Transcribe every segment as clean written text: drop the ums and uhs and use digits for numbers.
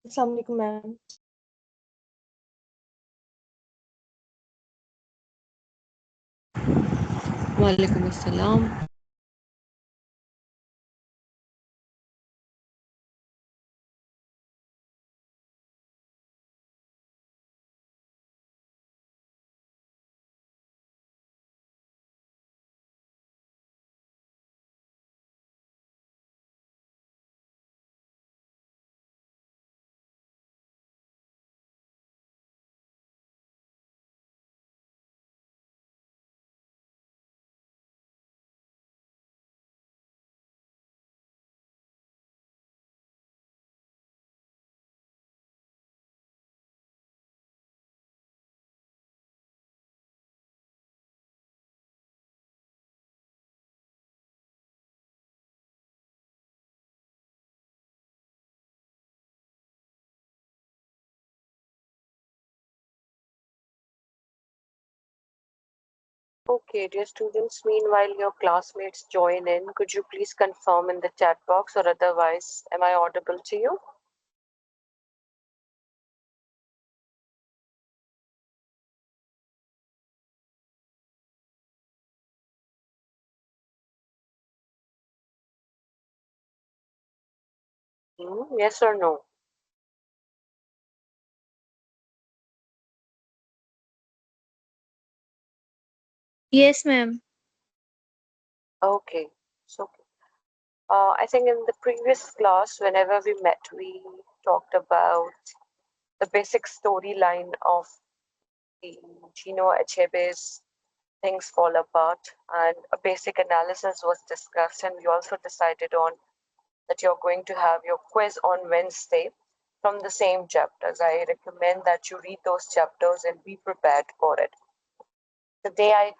Assalamu alaikum, ma'am. Walaikum assalam. Okay, dear students, meanwhile your classmates join in. Could you please confirm in the chat box or otherwise, am I audible to you? Yes or no? Yes, ma'am. Okay, so I think in the previous class, whenever we met, we talked about the basic storyline of the Gino Achebe's Things Fall Apart, and a basic analysis was discussed, and we also decided on that you're going to have your quiz on Wednesday from the same chapters. I recommend that you read those chapters and be prepared for it. Today,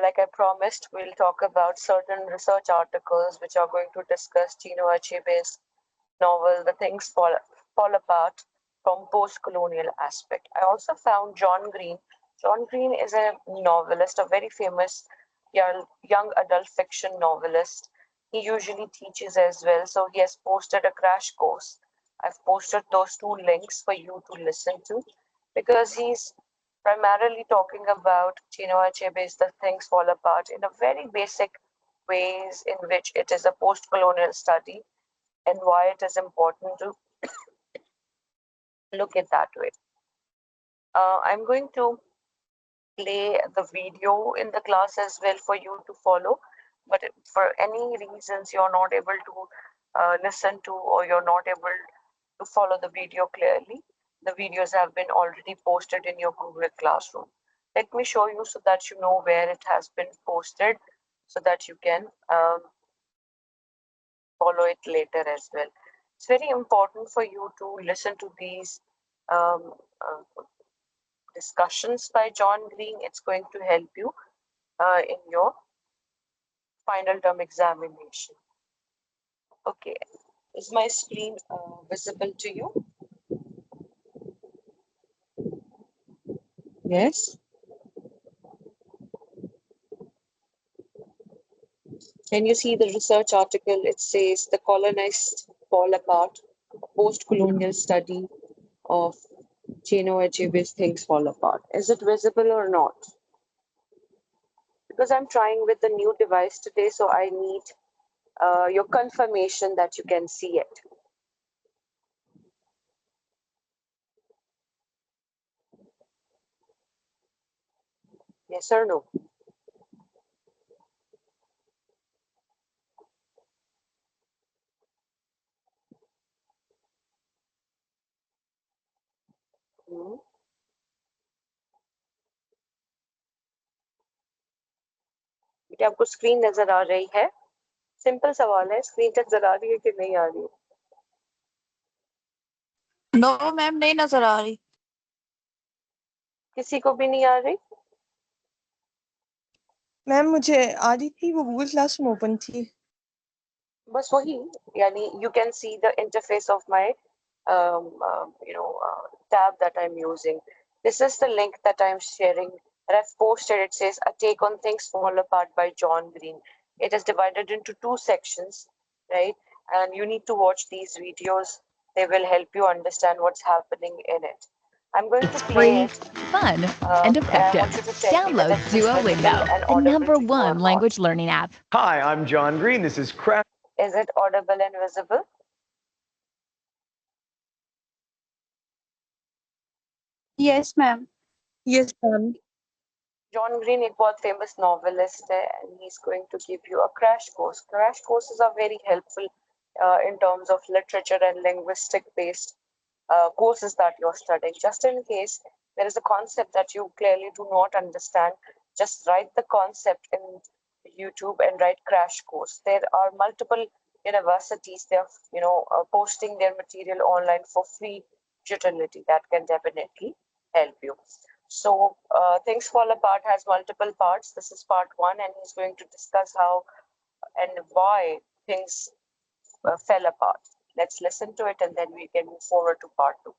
like I promised, we'll talk about certain research articles which are going to discuss Chino Achebe's novel, The Things Fall Apart from Post-Colonial Aspect. I also found John Green. John Green is a novelist, a very famous young adult fiction novelist. He usually teaches as well, so he has posted a crash course. I've posted those two links for you to listen to because he's primarily talking about Chino Achebe's The Things Fall Apart in a very basic ways in which it is a post-colonial study and why it is important to look at that way. I'm going to play the video in the class as well for you to follow, but if for any reasons you're not able to listen to or you're not able to follow the video clearly, the videos have been already posted in your Google Classroom. Let me show you so that you know where it has been posted so that you can follow it later as well. It's very important for you to listen to these um, discussions by John Green. It's going to help you in your final term examination. Okay, is my screen visible to you? Yes. Can you see the research article? It says The Colonized Fall Apart, a post-colonial study of Chino Achebe's Things Fall Apart. Is it visible or not? Because I'm trying with the new device today, so I need your confirmation that you can see it. Yes or no? Hmm? क्या आपको screen नजर आ रही है? Simple सवाल है, screen नजर आ रही है कि नहीं आ रही है? नो मैम, नहीं नजर आ रही। किसी को भी नहीं आ रही? मैम मुझे आ रही थी, वो गूगल क्लासरूम ओपन थी। बस वही, यानी you can see the interface of my tab that I'm using. This is the link that I'm sharing that I've posted. It says A Take on Things Fall Apart by John Green. It is divided into two sections, right? And you need to watch these videos They will help you understand what's happening in it. I'm going to It's play free, it, fun, and and I effective. want you to tell me whether Download this is visible Duolingo, and the audible to you or #1 not. language learning app. Hi, I'm John Green. This is Crash. Is it audible and visible? Yes, ma'am. Yes, ma'am. John Green एक बहुत famous novelist है, and he's going to give you a crash course. Crash courses are very helpful in terms of literature and linguistic based courses that you're studying. Just in case there is a concept that you clearly do not understand, just write the concept in YouTube and write crash course. There are multiple universities, they're posting their material online for free utility that can definitely help you. So Things Fall Apart has multiple parts. This is part one, and he's going to discuss how and why things fell apart. Let's listen to it, and then we can move forward to part two.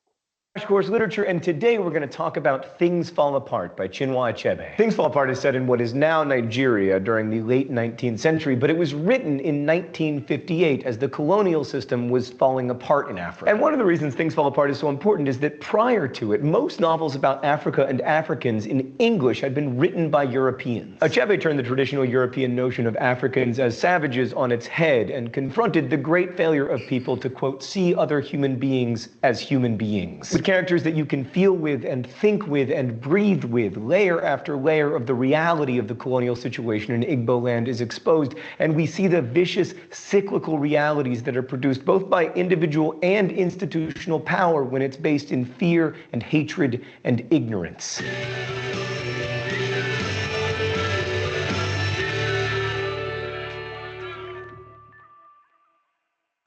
Crash Course Literature, and today we're going to talk about Things Fall Apart by Chinua Achebe. Things Fall Apart is set in what is now Nigeria during the late 19th century, but it was written in 1958 as the colonial system was falling apart in Africa. And one of the reasons Things Fall Apart is so important is that prior to it, most novels about Africa and Africans in English had been written by Europeans. Achebe turned the traditional European notion of Africans as savages on its head and confronted the great failure of people to, quote, see other human beings as human beings. With characters that you can feel with and think with and breathe with, layer after layer of the reality of the colonial situation in Igbo land is exposed, and we see the vicious, cyclical realities that are produced both by individual and institutional power when it's based in fear and hatred and ignorance.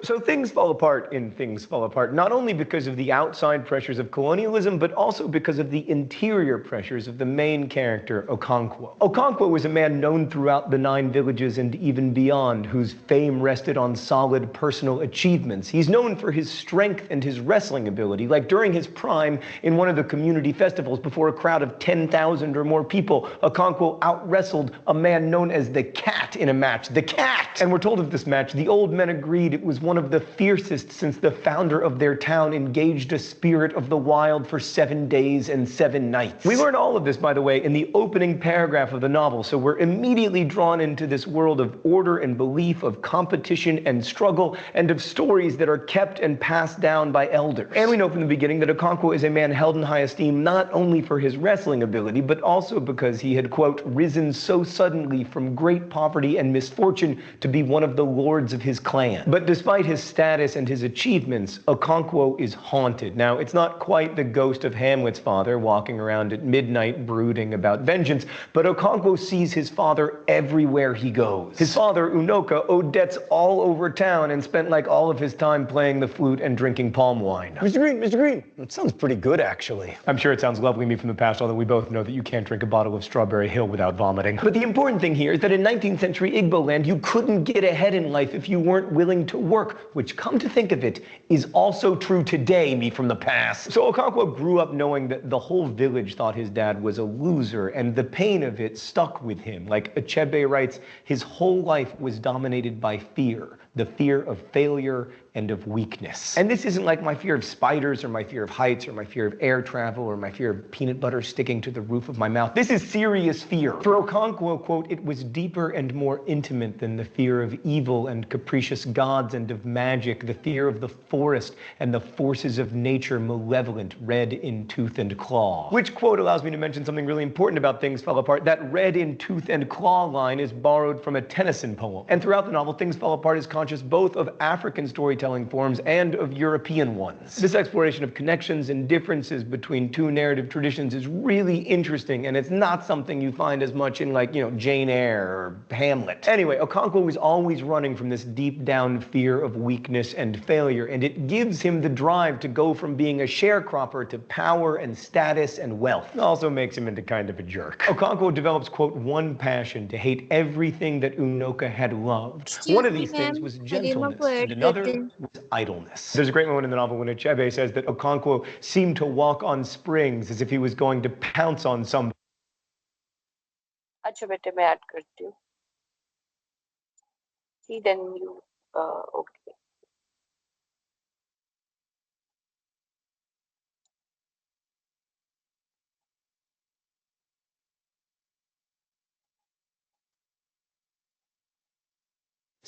So things fall apart in Things Fall Apart, not only because of the outside pressures of colonialism, but also because of the interior pressures of the main character, Okonkwo. Okonkwo was a man known throughout the 9 villages and even beyond, whose fame rested on solid personal achievements. He's known for his strength and his wrestling ability, like during his prime in one of the community festivals before a crowd of 10,000 or more people, Okonkwo out-wrestled a man known as the Cat in a match. The Cat! And we're told of this match, the old men agreed it was one of the fiercest since the founder of their town engaged a spirit of the wild for 7 days and 7 nights. We learn all of this, by the way, in the opening paragraph of the novel, so we're immediately drawn into this world of order and belief, of competition and struggle, and of stories that are kept and passed down by elders. And we know from the beginning that Okonkwo is a man held in high esteem not only for his wrestling ability, but also because he had, quote, risen so suddenly from great poverty and misfortune to be one of the lords of his clan. But despite his status and his achievements, Okonkwo is haunted. Now, it's not quite the ghost of Hamlet's father walking around at midnight brooding about vengeance, but Okonkwo sees his father everywhere he goes. His father, Unoka, owed debts all over town and spent like all of his time playing the flute and drinking palm wine. Mr. Green, that sounds pretty good, actually. I'm sure it sounds lovely to me from the past, although we both know that you can't drink a bottle of Strawberry Hill without vomiting. But the important thing here is that in 19th century Igbo land, you couldn't get ahead in life if you weren't willing to work, which, come to think of it, is also true today, me from the past. So Okonkwo grew up knowing that the whole village thought his dad was a loser, and the pain of it stuck with him. Like Achebe writes, his whole life was dominated by fear, the fear of failure and of weakness. And this isn't like my fear of spiders or my fear of heights or my fear of air travel or my fear of peanut butter sticking to the roof of my mouth. This is serious fear. For Okonkwo, quote, it was deeper and more intimate than the fear of evil and capricious gods and of magic, the fear of the forest and the forces of nature malevolent, red in tooth and claw. Which quote allows me to mention something really important about Things Fall Apart. That red in tooth and claw line is borrowed from a Tennyson poem. And throughout the novel, Things Fall Apart is conscious both of African storytelling forms and of European ones. This exploration of connections and differences between two narrative traditions is really interesting, and it's not something you find as much in, like, Jane Eyre or Hamlet. Anyway, Okonkwo was always running from this deep down fear of weakness and failure, and it gives him the drive to go from being a sharecropper to power and status and wealth. It also makes him into kind of a jerk. Okonkwo develops, quote, one passion: to hate everything that Unoka had loved. One of these things was gentleness, and another was idleness. There's a great moment in the novel when Achebe says that Okonkwo seemed to walk on springs as if he was going to pounce on somebody. अच्छा बेटे मैं add करती हूँ. See, then you okay.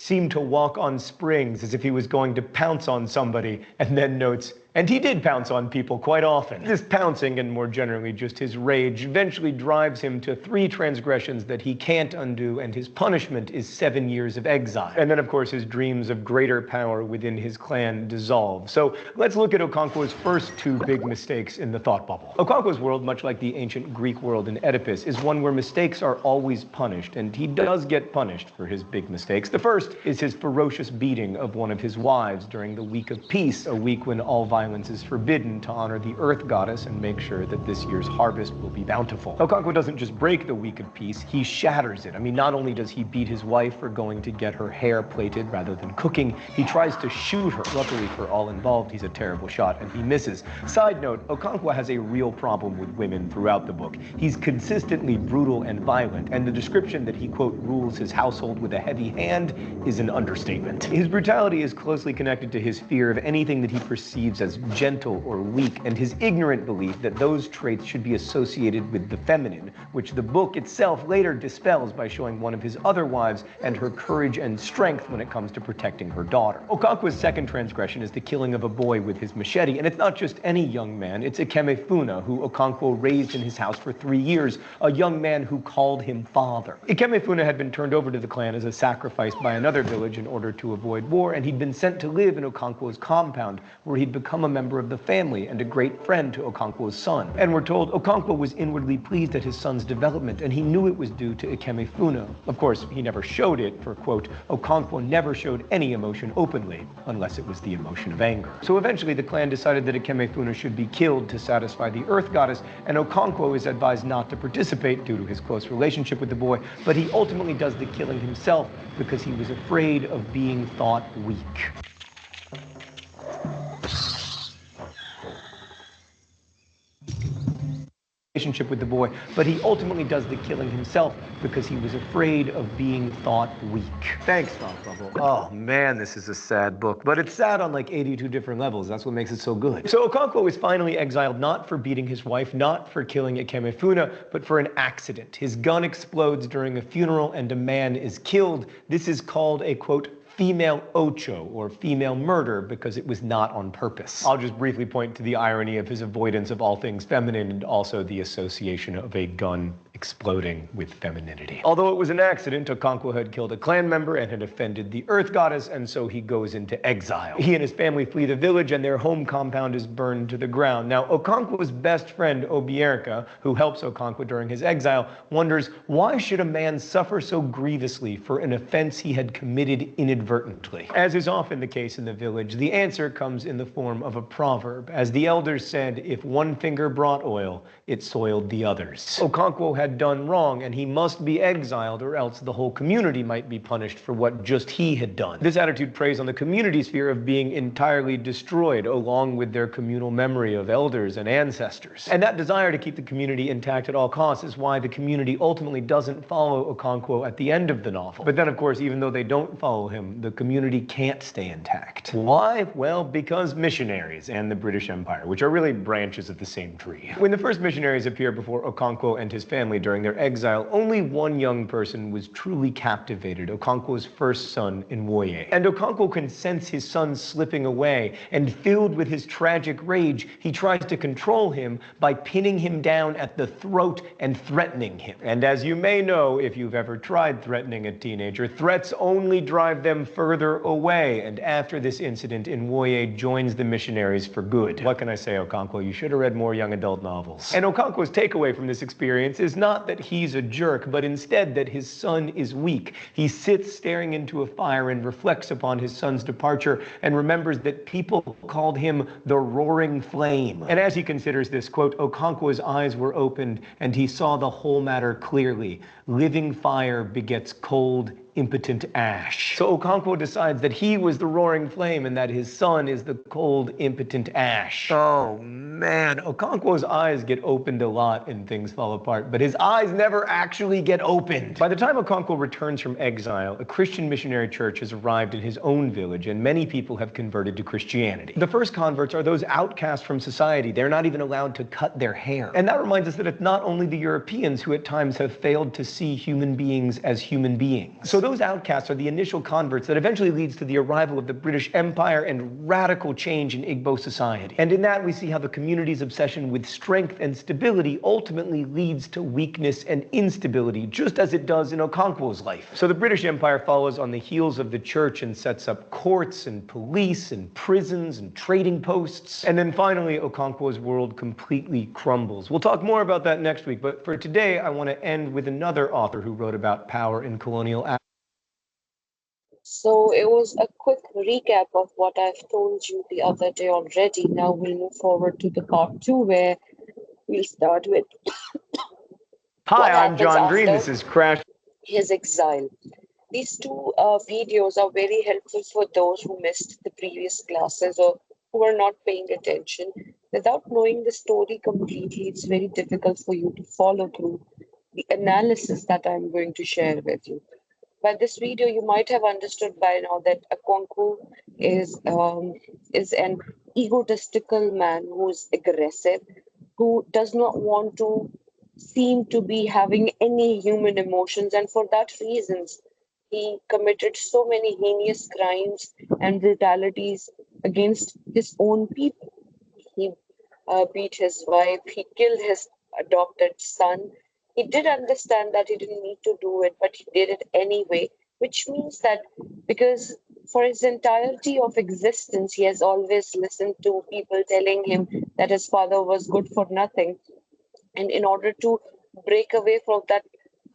seemed to walk on springs as if he was going to pounce on somebody, and then notes, and he did pounce on people quite often. This pouncing, and more generally just his rage, eventually drives him to 3 transgressions that he can't undo, and his punishment is 7 years of exile. And then, of course, his dreams of greater power within his clan dissolve. So let's look at Okonkwo's first 2 big mistakes in the thought bubble. Okonkwo's world, much like the ancient Greek world in Oedipus, is one where mistakes are always punished, and he does get punished for his big mistakes. The first is his ferocious beating of one of his wives during the Week of Peace, a week when all violence is forbidden, to honor the earth goddess and make sure that this year's harvest will be bountiful. Okonkwo doesn't just break the Week of Peace, he shatters it. I mean, not only does he beat his wife for going to get her hair plaited rather than cooking, he tries to shoot her. Luckily for all involved, he's a terrible shot and he misses. Side note, Okonkwo has a real problem with women throughout the book. He's consistently brutal and violent, and the description that he, quote, rules his household with a heavy hand is an understatement. His brutality is closely connected to his fear of anything that he perceives as gentle or weak, and his ignorant belief that those traits should be associated with the feminine, which the book itself later dispels by showing one of his other wives and her courage and strength when it comes to protecting her daughter. Okonkwo's second transgression is the killing of a boy with his machete, and it's not just any young man, it's Ikemefuna, who Okonkwo raised in his house for 3 years, a young man who called him father. Ikemefuna had been turned over to the clan as a sacrifice by another village in order to avoid war, and he'd been sent to live in Okonkwo's compound, where he'd become a member of the family and a great friend to Okonkwo's son. And we're told Okonkwo was inwardly pleased at his son's development, and he knew it was due to Ikemefuna. Of course, he never showed it, for, quote, Okonkwo never showed any emotion openly, unless it was the emotion of anger. So eventually the clan decided that Ikemefuna should be killed to satisfy the earth goddess, and Okonkwo is advised not to participate due to his close relationship with the boy, but he ultimately does the killing himself because he was afraid of being thought weak. Relationship with the boy, but he ultimately does the killing himself because he was afraid of being thought weak. Thanks, Thought Bubble. Oh man, this is a sad book, but it's sad on like 82 different levels. That's what makes it so good. So Okonkwo is finally exiled not for beating his wife, not for killing Ikemefuna, but for an accident. His gun explodes during a funeral and a man is killed. This is called a, quote, female ocho, or female murder, because it was not on purpose. I'll just briefly point to the irony of his avoidance of all things feminine and also the association of a gun exploding with femininity. Although it was an accident, Okonkwo had killed a clan member and had offended the earth goddess, and so he goes into exile. He and his family flee the village and their home compound is burned to the ground. Now, Okonkwo's best friend, Obierka, who helps Okonkwo during his exile, wonders, why should a man suffer so grievously for an offense he had committed inadvertently? As is often the case in the village, the answer comes in the form of a proverb. As the elders said, if one finger brought oil, it soiled the others. Okonkwo had done wrong, and he must be exiled, or else the whole community might be punished for what just he had done. This attitude preys on the community's fear of being entirely destroyed, along with their communal memory of elders and ancestors. And that desire to keep the community intact at all costs is why the community ultimately doesn't follow Okonkwo at the end of the novel. But then, of course, even though they don't follow him, the community can't stay intact. Why? Well, because missionaries and the British Empire, which are really branches of the same tree. When the first missionaries appear before Okonkwo and his family during their exile, only one young person was truly captivated, Okonkwo's first son, Nwoye. And Okonkwo can sense his son slipping away, and filled with his tragic rage, he tries to control him by pinning him down at the throat and threatening him. And as you may know, if you've ever tried threatening a teenager, threats only drive them further away. And after this incident, Nwoye joins the missionaries for good. What can I say, Okonkwo? You should have read more young adult novels. And Okonkwo's takeaway from this experience is not that he's a jerk, but instead that his son is weak. He sits staring into a fire and reflects upon his son's departure and remembers that people called him the roaring flame. And as he considers this, quote, Okonkwo's eyes were opened and he saw the whole matter clearly. Living fire begets cold, impotent ash. So Okonkwo decides that he was the roaring flame and that his son is the cold, impotent ash. Oh man, Okonkwo's eyes get opened a lot in Things Fall Apart, but his eyes never actually get opened. By the time Okonkwo returns from exile, a Christian missionary church has arrived in his own village and many people have converted to Christianity. The first converts are those outcasts from society. They're not even allowed to cut their hair. And that reminds us that it's not only the Europeans who at times have failed to see human beings as human beings. So those outcasts are the initial converts that eventually leads to the arrival of the British Empire and radical change in Igbo society. And in that, we see how the community's obsession with strength and stability ultimately leads to weakness and instability, just as it does in Okonkwo's life. So the British Empire follows on the heels of the church and sets up courts and police and prisons and trading posts. And then finally, Okonkwo's world completely crumbles. We'll talk more about that next week, but for today, I want to end with another author who wrote about power in colonial Africa. So it was a quick recap of what I've told you the other day already. Now we'll move forward to the part 2 where we'll start with Hi, I'm happens John Green. after This is Crash. his exile. These two videos are very helpful for those who missed the previous classes or who are not paying attention. Without knowing the story completely, it's very difficult for you to follow through the analysis that I'm going to share with you. By this video, you might have understood by now that Okonkwo is an egotistical man who's aggressive, who does not want to seem to be having any human emotions, and for that reasons, he committed so many heinous crimes and brutalities against his own people. He beat his wife, he killed his adopted son. He did understand that he didn't need to do it, but he did it anyway, which means that because for his entirety of existence, he has always listened to people telling him that his father was good for nothing. And in order to break away from that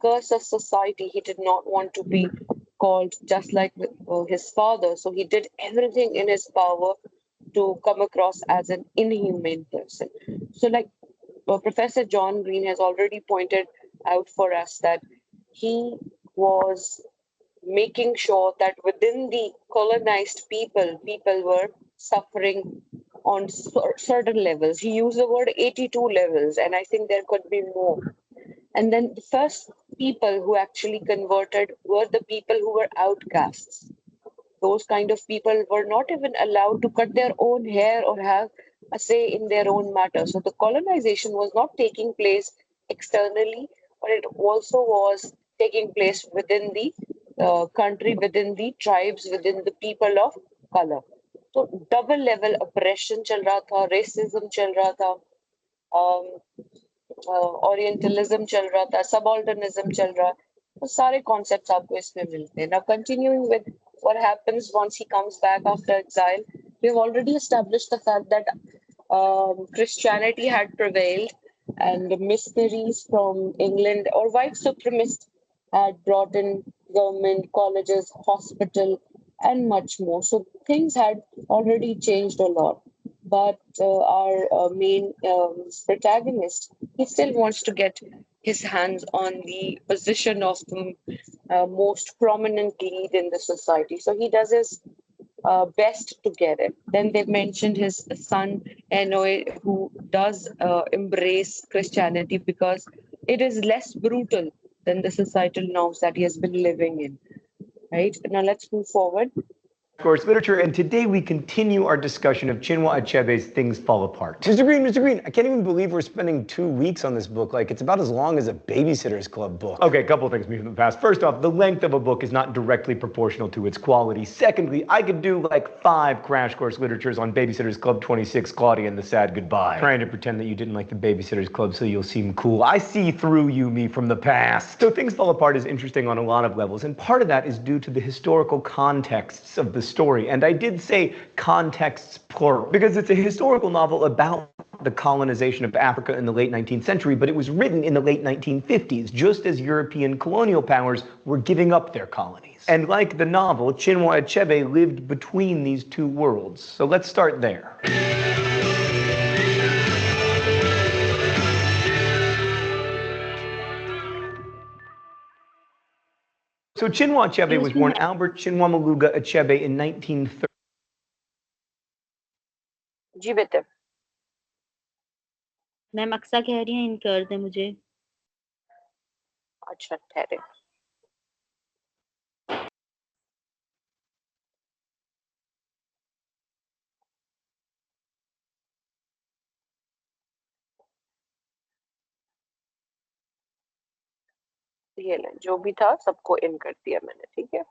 curse of society, he did not want to be called just like his father. So he did everything in his power to come across as an inhumane person. So, like Professor John Green has already pointed out for us, that he was making sure that within the colonized people were suffering on certain levels. He used the word 82 levels, and I think there could be more. And then the first people who actually converted were the people who were outcasts. Those kind of people were not even allowed to cut their own hair or have a say in their own matter. So the colonization was not taking place externally, but it also was taking place within the country, within the tribes, within the people of color. तो double level operation चल रहा था, racism चल रहा था, orientalism चल रहा था, सबऑल्टर्निज्म चल रहा, तो सारे कॉन्सेप्ट्स आपको इसमें मिलते हैं. Now continuing with what happens once he comes back after exile, we have already established the fact that Christianity had prevailed and the missionaries from England or white supremacists had brought in government, colleges, hospital, and much more. So things had already changed a lot. But our main protagonist, he still wants to get his hands on the position of the most prominent lead in the society. So he does his best to get it. Then they've mentioned his son, Enoe, who does embrace Christianity because it is less brutal than the societal norms that he has been living in. Right? Now let's move forward. Course Literature, and today we continue our discussion of Chinua Achebe's Things Fall Apart. Mr. Green, I can't even believe we're spending 2 weeks on this book. Like, it's about as long as a Babysitter's Club book. Okay, a couple of things from the past. First off, the length of a book is not directly proportional to its quality. Secondly, I could do like 5 Crash Course Literatures on Babysitter's Club 26, Claudia and the Sad Goodbye. Trying to pretend that you didn't like the Babysitter's Club so you'll seem cool. I see through you, me from the past. So Things Fall Apart is interesting on a lot of levels, and part of that is due to the historical contexts of the story. And I did say contexts plural, because it's a historical novel about the colonization of Africa in the late 19th century, but it was written in the late 1950s, just as European colonial powers were giving up their colonies. And like the novel, Chinua Achebe lived between these two worlds. So let's start there. So Chinua Achebe was born Albert Chinwamaluga Achebe in 1930. जी बेटे. Ma'am Aqsa कह रही हैं इन कर दे मुझे. अच्छा ठहरे. ये लें, जो भी था सबको इन कर दिया मैंने, ठीक है?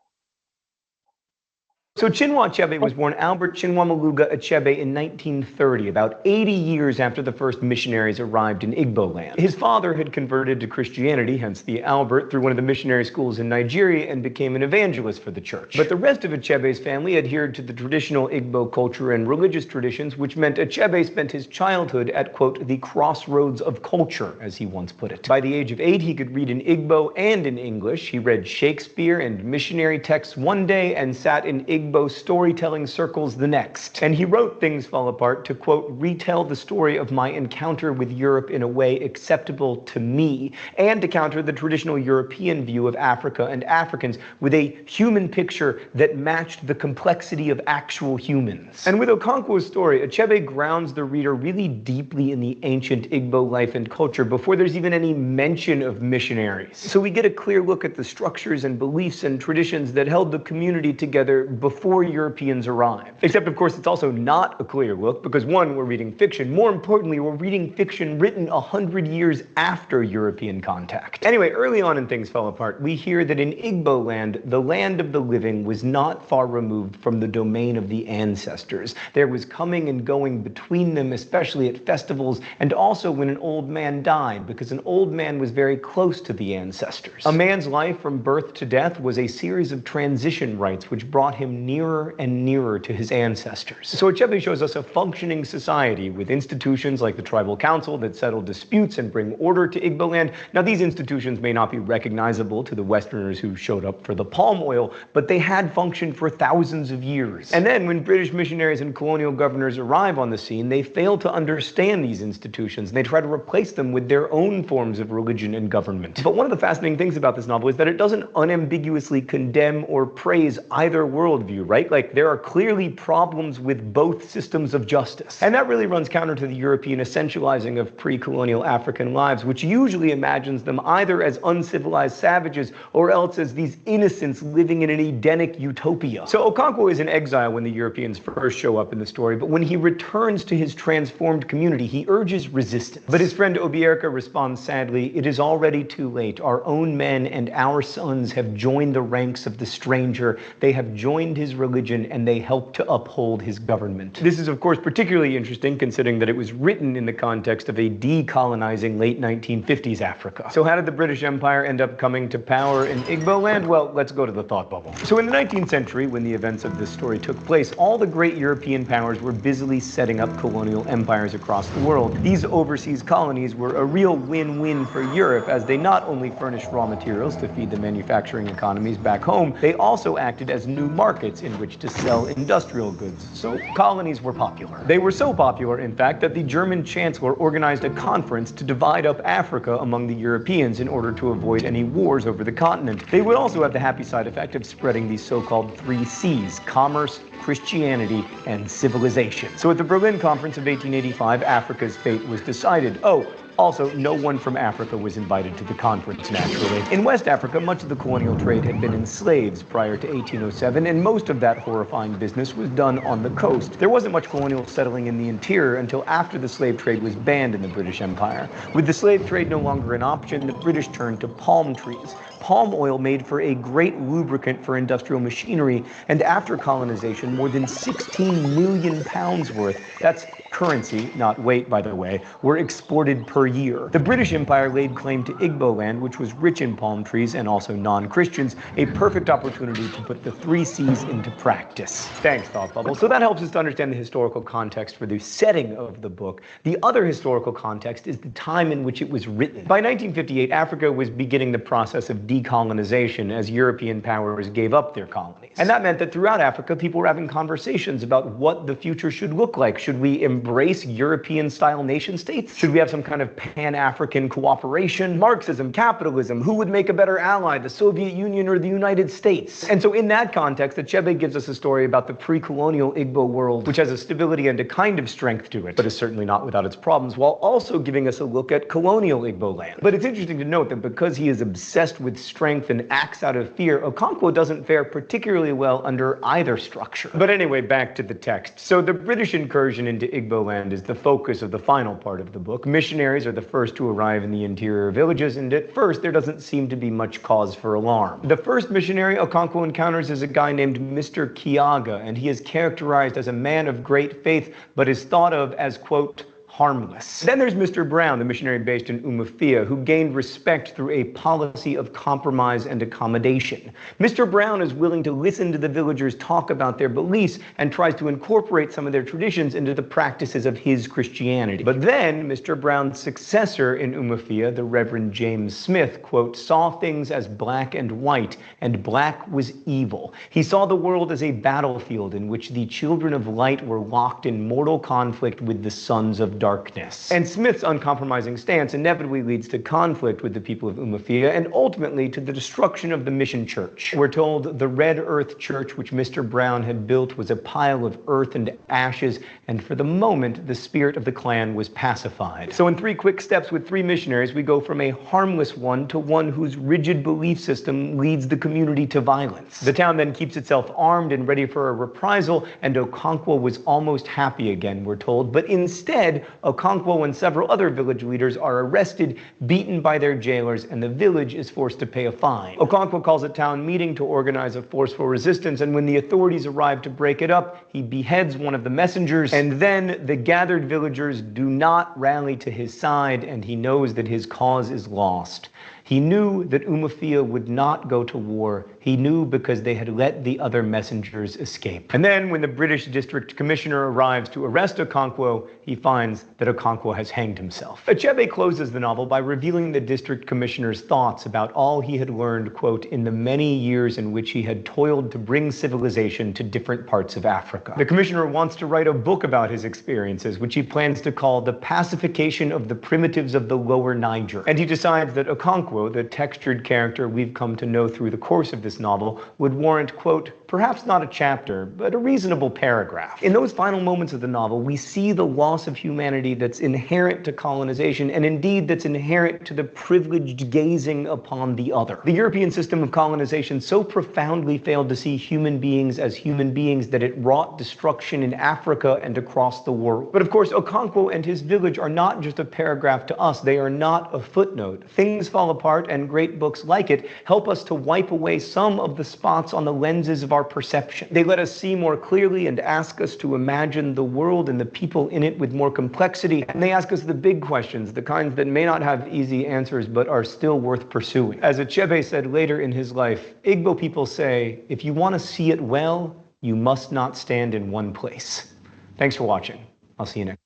So Chinua Achebe was born Albert Chinua Maluga Achebe in 1930, about 80 years after the first missionaries arrived in Igbo land. His father had converted to Christianity, hence the Albert, through one of the missionary schools in Nigeria and became an evangelist for the church. But the rest of Achebe's family adhered to the traditional Igbo culture and religious traditions, which meant Achebe spent his childhood at, quote, the crossroads of culture, as he once put it. By the age of 8, he could read in Igbo and in English. He read Shakespeare and missionary texts one day and sat in Igbo storytelling circles the next. And he wrote Things Fall Apart to, quote, retell the story of my encounter with Europe in a way acceptable to me, and to counter the traditional European view of Africa and Africans with a human picture that matched the complexity of actual humans. And with Okonkwo's story, Achebe grounds the reader really deeply in the ancient Igbo life and culture before there's even any mention of missionaries. So we get a clear look at the structures and beliefs and traditions that held the community together before Europeans arrived. Except, of course, it's also not a clear look because, one, we're reading fiction. More importantly, we're reading fiction written 100 years after European contact. Anyway, early on in Things Fell Apart, we hear that in Igbo land, the land of the living was not far removed from the domain of the ancestors. There was coming and going between them, especially at festivals, and also when an old man died, because an old man was very close to the ancestors. A man's life from birth to death was a series of transition rites which brought him nearer and nearer to his ancestors. So Achebe shows us a functioning society with institutions like the tribal council that settle disputes and bring order to Igbo land. Now, these institutions may not be recognizable to the Westerners who showed up for the palm oil, but they had functioned for thousands of years. And then when British missionaries and colonial governors arrive on the scene, they fail to understand these institutions, and they try to replace them with their own forms of religion and government. But one of the fascinating things about this novel is that it doesn't unambiguously condemn or praise either worldview, right? Like, there are clearly problems with both systems of justice. And that really runs counter to the European essentializing of pre-colonial African lives, which usually imagines them either as uncivilized savages or else as these innocents living in an Edenic utopia. So Okonkwo is in exile when the Europeans first show up in the story, but when he returns to his transformed community, he urges resistance. But his friend Obierka responds sadly, "It is already too late. Our own men and our sons have joined the ranks of the stranger. They have joined his religion and they help to uphold his government." This is, of course, particularly interesting considering that it was written in the context of a decolonizing late 1950s Africa. So how did the British Empire end up coming to power in Igbo land? Well, let's go to the thought bubble. So in the 19th century, when the events of this story took place, all the great European powers were busily setting up colonial empires across the world. These overseas colonies were a real win-win for Europe, as they not only furnished raw materials to feed the manufacturing economies back home, they also acted as new markets in which to sell industrial goods. So colonies were popular. They were so popular, in fact, that the German chancellor organized a conference to divide up Africa among the Europeans in order to avoid any wars over the continent. They would also have the happy side effect of spreading these so-called 3 C's: commerce, Christianity, and civilization. So at the Berlin Conference of 1885, Africa's fate was decided. Oh, also, no one from Africa was invited to the conference, naturally. In West Africa, much of the colonial trade had been in slaves prior to 1807, and most of that horrifying business was done on the coast. There wasn't much colonial settling in the interior until after the slave trade was banned in the British Empire. With the slave trade no longer an option, the British turned to palm trees. Palm oil made for a great lubricant for industrial machinery, and after colonization, more than 16 million pounds worth, that's currency, not weight by the way, were exported per year. The British Empire laid claim to Igbo land, which was rich in palm trees and also non-Christians, a perfect opportunity to put the 3 C's into practice. Thanks, Thought Bubble. So that helps us to understand the historical context for the setting of the book. The other historical context is the time in which it was written. By 1958, Africa was beginning the process of decolonization as European powers gave up their colonies. And that meant that throughout Africa, people were having conversations about what the future should look like. Should we embrace European-style nation-states? Should we have some kind of pan-African cooperation? Marxism, capitalism, who would make a better ally, the Soviet Union or the United States? And so in that context, Achebe gives us a story about the pre-colonial Igbo world, which has a stability and a kind of strength to it, but is certainly not without its problems, while also giving us a look at colonial Igbo land. But it's interesting to note that because he is obsessed with strength and acts out of fear, Okonkwo doesn't fare particularly well under either structure. But anyway, back to the text. So the British incursion into Igbo Igbo land is the focus of the final part of the book. Missionaries are the first to arrive in the interior villages, and at first there doesn't seem to be much cause for alarm. The first missionary Okonkwo encounters is a guy named Mr. Kiaga, and he is characterized as a man of great faith, but is thought of as, quote, harmless. Then there's Mr. Brown, the missionary based in Umufia, who gained respect through a policy of compromise and accommodation. Mr. Brown is willing to listen to the villagers talk about their beliefs and tries to incorporate some of their traditions into the practices of his Christianity. But then Mr. Brown's successor in Umufia, the Reverend James Smith, quote, saw things as black and white, and black was evil. He saw the world as a battlefield in which the children of light were locked in mortal conflict with the sons of darkness. And Smith's uncompromising stance inevitably leads to conflict with the people of Umufia and ultimately to the destruction of the mission church. We're told the red earth church which Mr. Brown had built was a pile of earth and ashes, and for the moment the spirit of the clan was pacified. So in 3 quick steps with 3 missionaries, we go from a harmless one to one whose rigid belief system leads the community to violence. The town then keeps itself armed and ready for a reprisal, and Okonkwo was almost happy again, we're told, but instead Okonkwo and several other village leaders are arrested, beaten by their jailers, and the village is forced to pay a fine. Okonkwo calls a town meeting to organize a forceful resistance, and when the authorities arrive to break it up, he beheads one of the messengers, and then the gathered villagers do not rally to his side, and he knows that his cause is lost. He knew that Umufia would not go to war. He knew because they had let the other messengers escape. And then when the British district commissioner arrives to arrest Okonkwo, he finds that Okonkwo has hanged himself. Achebe closes the novel by revealing the district commissioner's thoughts about all he had learned, quote, in the many years in which he had toiled to bring civilization to different parts of Africa. The commissioner wants to write a book about his experiences, which he plans to call The Pacification of the Primitives of the Lower Niger. And he decides that Okonkwo, the textured character we've come to know through the course of this novel, would warrant, quote, perhaps not a chapter, but a reasonable paragraph. In those final moments of the novel, we see the loss of humanity that's inherent to colonization, and indeed that's inherent to the privileged gazing upon the other. The European system of colonization so profoundly failed to see human beings as human beings that it wrought destruction in Africa and across the world. But of course, Okonkwo and his village are not just a paragraph to us. They are not a footnote. Things Fall Apart and great books like it help us to wipe away some of the spots on the lenses of our perception. They let us see more clearly and ask us to imagine the world and the people in it with more complexity. And they ask us the big questions, the kinds that may not have easy answers but are still worth pursuing. As Achebe said later in his life, Igbo people say, if you want to see it well, you must not stand in one place. Thanks for watching. I'll see you next.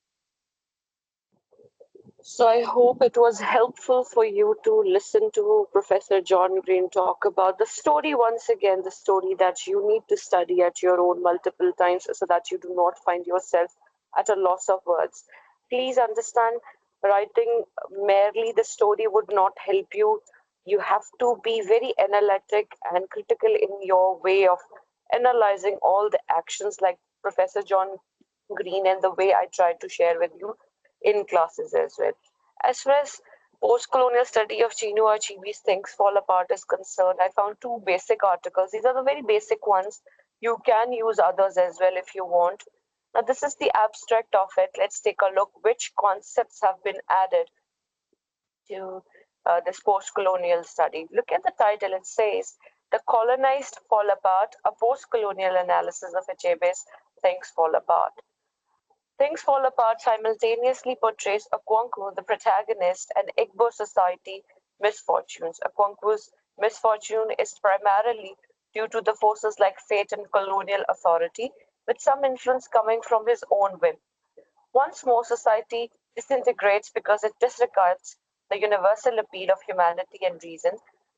So I hope it was helpful for you to listen to Professor John Green talk about the story once again, the story that you need to study at your own multiple times so that you do not find yourself at a loss of words. Please understand, writing merely the story would not help you. You have to be very analytic and critical in your way of analyzing all the actions like Professor John Green and the way I tried to share with you in classes as well. As far as post-colonial study of Chinua Achebe's Things Fall Apart is concerned, I found 2 basic articles. These are the very basic ones. You can use others as well if you want. Now, this is the abstract of it. Let's take a look which concepts have been added to this post-colonial study. Look at the title. It says, The Colonized Fall Apart, a post-colonial analysis of Achebe's Things Fall Apart. Things Fall Apart simultaneously portrays Okonkwo, the protagonist, and Igbo society misfortunes. Okonkwo's misfortune is primarily due to the forces like fate and colonial authority, with some influence coming from his own whim. Once more, society disintegrates because it disregards the universal appeal of humanity and reason.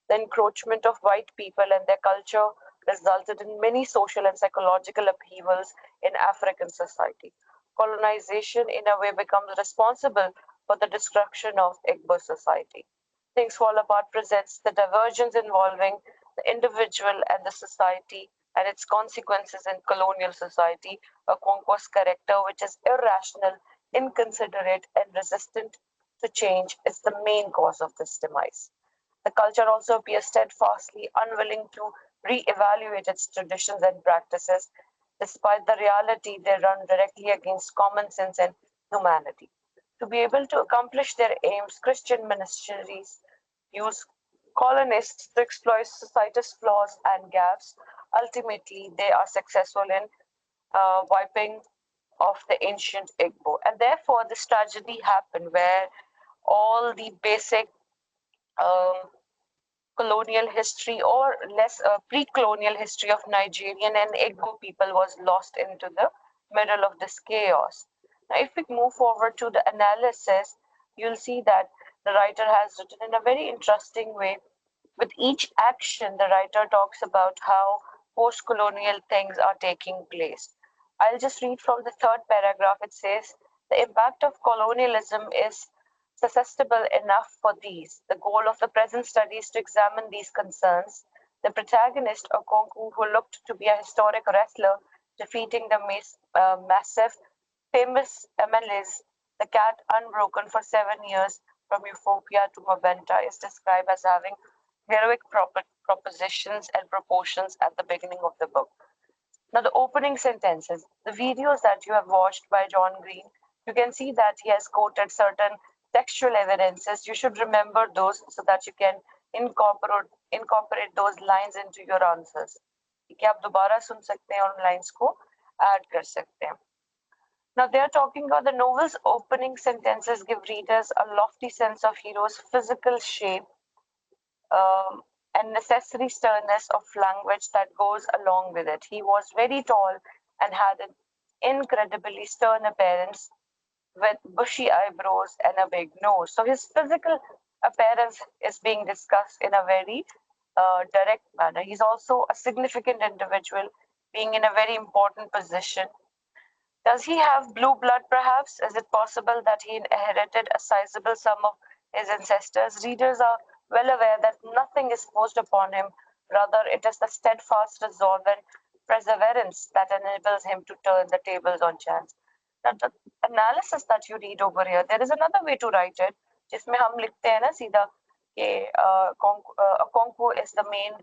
The encroachment of white people and their culture resulted in many social and psychological upheavals in African society. Colonization in a way becomes responsible for the destruction of Igbo society. Things Fall Apart presents the divergence involving the individual and the society and its consequences in colonial society. Okonkwo's character, which is irrational, inconsiderate, and resistant to change, is the main cause of this demise. The culture also appears steadfastly unwilling to re-evaluate its traditions and practices. Despite the reality, they run directly against common sense and humanity. To be able to accomplish their aims, Christian ministries use colonists to exploit society's flaws and gaps. Ultimately, they are successful in wiping off the ancient Igbo. And therefore, this tragedy happened where all the basic um, colonial history or less pre-colonial history of Nigerian and Igbo people was lost into the middle of this chaos. Now, if we move forward to the analysis, you'll see that the writer has written in a very interesting way. With each action, the writer talks about how post-colonial things are taking place. I'll just read from the third paragraph. It says, the impact of colonialism is suggestible enough for these. The goal of the present study is to examine these concerns. The protagonist, Okonkwo, who looked to be a historic wrestler, defeating the massive, famous MLAs, the cat unbroken for 7 years from Ethiopia to Mabenta, is described as having heroic propositions and proportions at the beginning of the book. Now, the opening sentences, the videos that you have watched by John Green, you can see that he has quoted certain textual evidences. You should remember those so that you can incorporate those lines into your answers. ठीक है, आप दोबारा सुन सकते हैं और lines को add कर सकते हैं. Now, they are talking about the novel's opening sentences give readers a lofty sense of hero's physical shape and necessary sternness of language that goes along with it. He was very tall and had an incredibly stern appearance with bushy eyebrows and a big nose. So his physical appearance is being discussed in a very direct manner. He's also a significant individual, being in a very important position. Does he have blue blood, perhaps? Is it possible that he inherited a sizable sum of his ancestors? Readers are well aware that nothing is forced upon him. Rather, it is the steadfast resolve and perseverance that enables him to turn the tables on chance. Now, the analysis that you read over here, there is another way to write it, जिसमें हम लिखते हैं ना सीधा कि Okonkwo is the main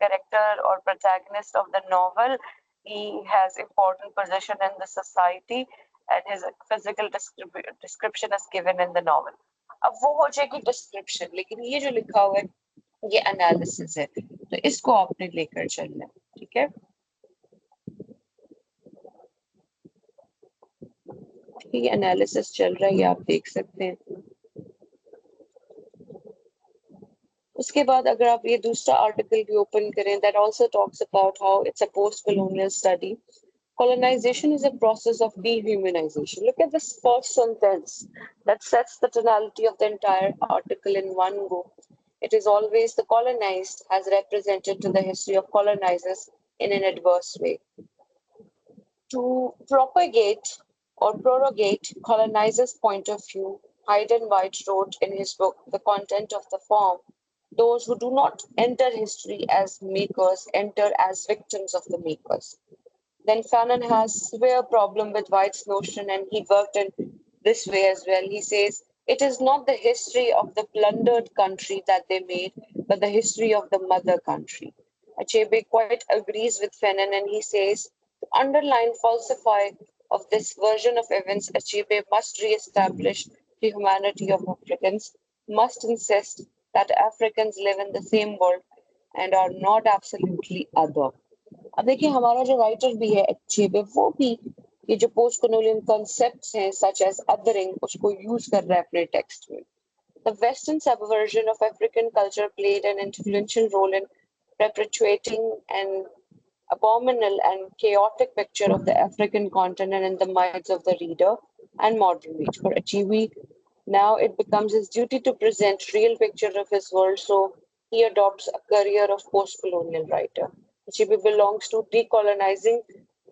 character or protagonist of the novel. He has important position in the society and his physical description is given in the novel. अब वो हो जाएगी description, लेकिन ये जो लिखा हुआ है ये analysis है, तो इसको आपने लेकर चलना है, ठीक है? ये analysis चल रहा है, ये आप देख सकते हैं. उसके बाद अगर आप ये दूसरा आर्टिकल भी ओपन करें, that also talks about how it's a post-colonial study. Colonization is a process of dehumanization. Look at this first sentence that sets the tonality of the entire article in one go. It is always the colonized as represented to the history of colonizers in an adverse way. To propagate or prorogate colonizers' point of view, Hayden White wrote in his book, The Content of the Form, those who do not enter history as makers enter as victims of the makers. Then Fanon has severe problem with White's notion, and he worked in this way as well. He says, it is not the history of the plundered country that they made, but the history of the mother country. Achebe quite agrees with Fanon, and he says, to underline falsify of this version of events, Achebe must re-establish the humanity of Africans, must insist that Africans live in the same world and are not absolutely other. अब देखिए हमारा जो writer भी है Achebe वो भी ये जो पोस्ट कॉलोनियल कॉन्सेप्ट्स हैं सच एज अदरिंग उसको यूज कर रहा है अपने टेक्स्ट में. The Western subversion of African culture played an influential role in perpetuating an abominable and chaotic picture of the African continent in the minds of the reader and modern age. For Achieve, now it becomes his duty to present real picture of his world, so he adopts a career of post-colonial writer. Achieve belongs to decolonizing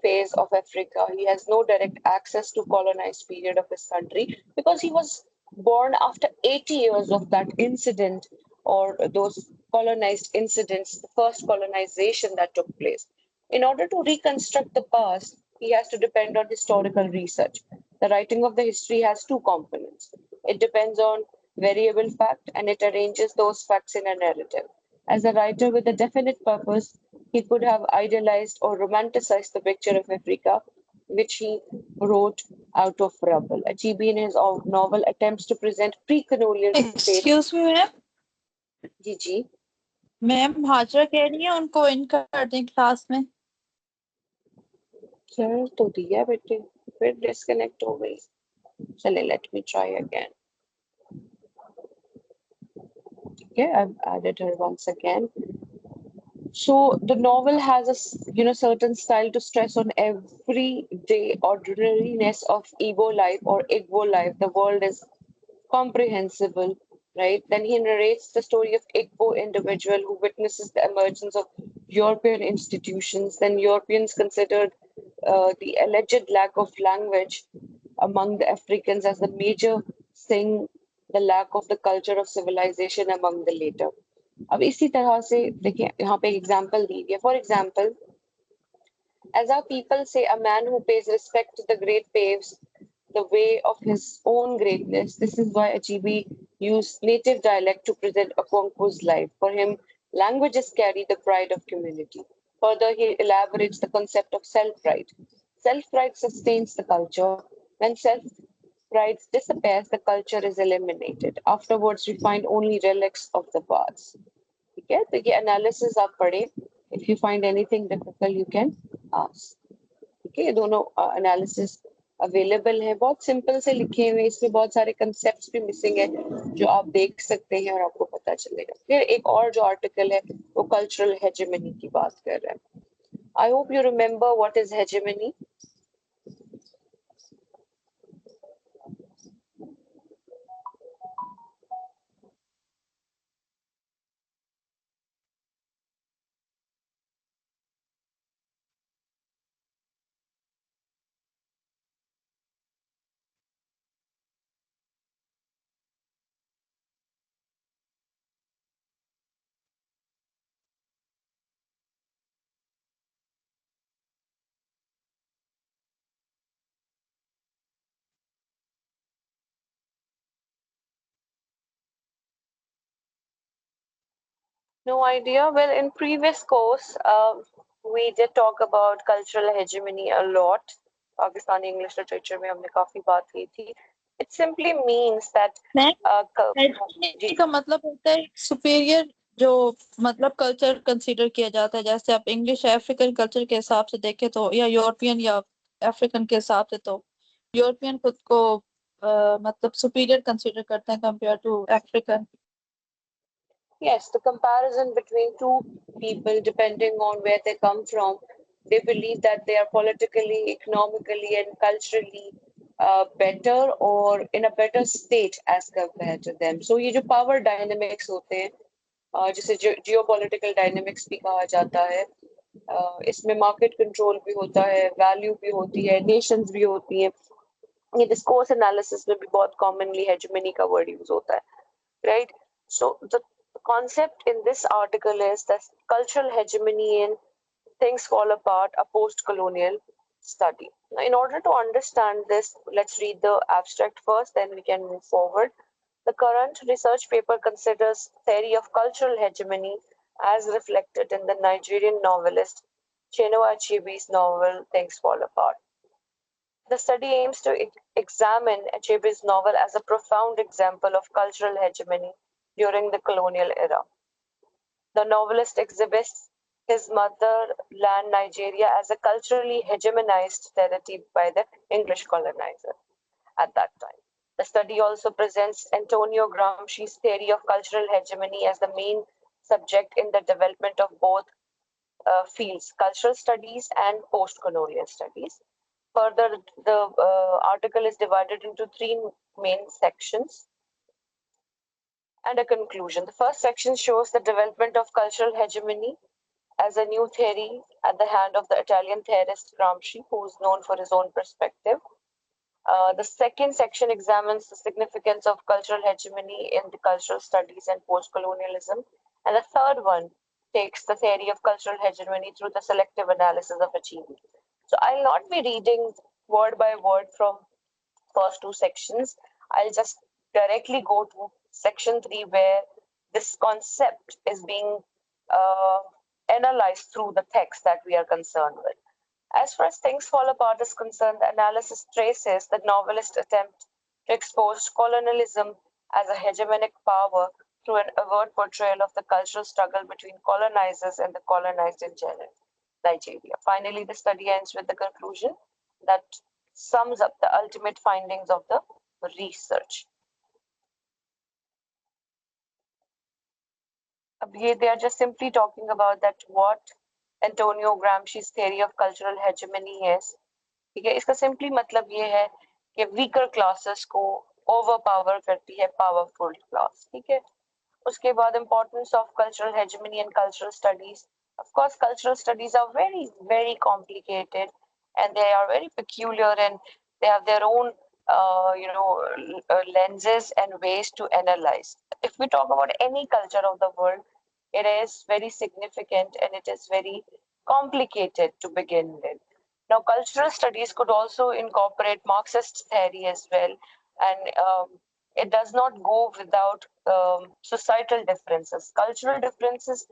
phase of Africa. He has no direct access to colonized period of his country because he was born after 80 years of that incident or those colonized incidents, the first colonization that took place. In order to reconstruct the past, he has to depend on historical research. The writing of the history has two components. It depends on variable fact and it arranges those facts in a narrative. As a writer with a definite purpose, he could have idealized or romanticized the picture of Africa, which he wrote out of rubble. Achebe in his novel attempts to present pre-colonial states. Excuse me, ma'am. Ji ji ma'am Hazra कह रही है उनको इन कर दें class में. कर तो दिया बेटे, फिर डिस्कनेक्ट हो गई. चले, let me try again. Okay, I've added her once again. So the novel has a certain style to stress on everyday ordinariness of Igbo life or Igbo life. The world is comprehensible, right? Then he narrates the story of Igbo individual who witnesses the emergence of European institutions. Then Europeans considered the alleged lack of language among the Africans as the major thing, the lack of the culture of civilization among the later. अब इसी तरह से देखिए यहाँ पे example दी है. For example, as our people say, a man who pays respect to the great paves the way of his own greatness. This is why Achibi used native dialect to present Okonkwo's life. For him, languages carry the pride of community. Further, he elaborates the concept of self-pride. Self-pride sustains the culture. When self-pride disappears, the culture is eliminated. Afterwards, we find only relics of the past. ठीक है, तो ये analysis आप पढ़े. If you find anything difficult you can ask. ठीक है, ये दोनों एनालिसिस अवेलेबल है. बहुत सिंपल से लिखे हुए, इसमें बहुत सारे कंसेप्ट्स भी मिसिंग है जो आप देख सकते हैं और आपको पता चलेगा. फिर एक और जो आर्टिकल है वो कल्चरल हेजेमनी की बात कर रहा है. आई hope you remember what is hegemony. No idea. Well, in previous course, we did talk about cultural hegemony a lot. Pakistani English literature में हमने काफी बात की थी. It simply means that hegemony का मतलब होता है सुपीरियर जो मतलब कल्चर कंसीडर किया जाता है. जैसे आप इंग्लिश अफ्रीकन कल्चर के हिसाब से देखें तो, या यूरोपियन या अफ्रीकन के हिसाब से, तो यूरोपियन खुद को मतलब सुपीरियर कंसीडर करते हैं compare to African. yes, the comparison between two people, depending on where they come from, they believe that they are politically, economically, and culturally better or in a better state as compared to them. So ये जो power dynamics होते हैं, जिसे geopolitical dynamics भी कहा जाता है, इसमें market control भी होता है, value भी होती है, nations भी होती हैं. ये discourse analysis में भी बहुत commonly hegemony का word use होता है, right? So the concept in this article is that cultural hegemony in Things Fall Apart, a post-colonial study. Now, in order to understand this, let's read the abstract first, then we can move forward. The current research paper considers theory of cultural hegemony as reflected in the Nigerian novelist Chinua Achebe's novel Things Fall Apart. The study aims to examine Achebe's novel as a profound example of cultural hegemony during the colonial era. The novelist exhibits his motherland Nigeria as a culturally hegemonized territory by the English colonizer at that time. The study also presents Antonio Gramsci's theory of cultural hegemony as the main subject in the development of both fields, cultural studies and post-colonial studies. Further, the article is divided into three main sections and a conclusion. The first section shows the development of cultural hegemony as a new theory at the hand of the Italian theorist Gramsci, who is known for his own perspective. The second section examines the significance of cultural hegemony in the cultural studies and post-colonialism. And the third one takes the theory of cultural hegemony through the selective analysis of achievement. So I'll not be reading word by word from first two sections. I'll just directly go to section 3, where this concept is being analyzed through the text that we are concerned with. As far as Things Fall Apart is concerned, the analysis traces the novelist's attempt to expose colonialism as a hegemonic power through an overt portrayal of the cultural struggle between colonizers and the colonized in Nigeria. Finally, the study ends with the conclusion that sums up the ultimate findings of the research. They are just simply talking about that what Antonio Gramsci's theory of cultural hegemony is. ठीक है, इसका simply मतलब ये है कि weaker classes को overpower करती है पावरफुल क्लास. ठीक है, उसके बाद importance of cultural hegemony and cultural studies. Of course, cultural studies are very, very complicated and they are very peculiar and they have their own, lenses and ways to analyze. If we talk about any culture of the world, it is very significant and it is very complicated to begin with. Now, cultural studies could also incorporate Marxist theory as well, and it does not go without societal differences. Cultural differences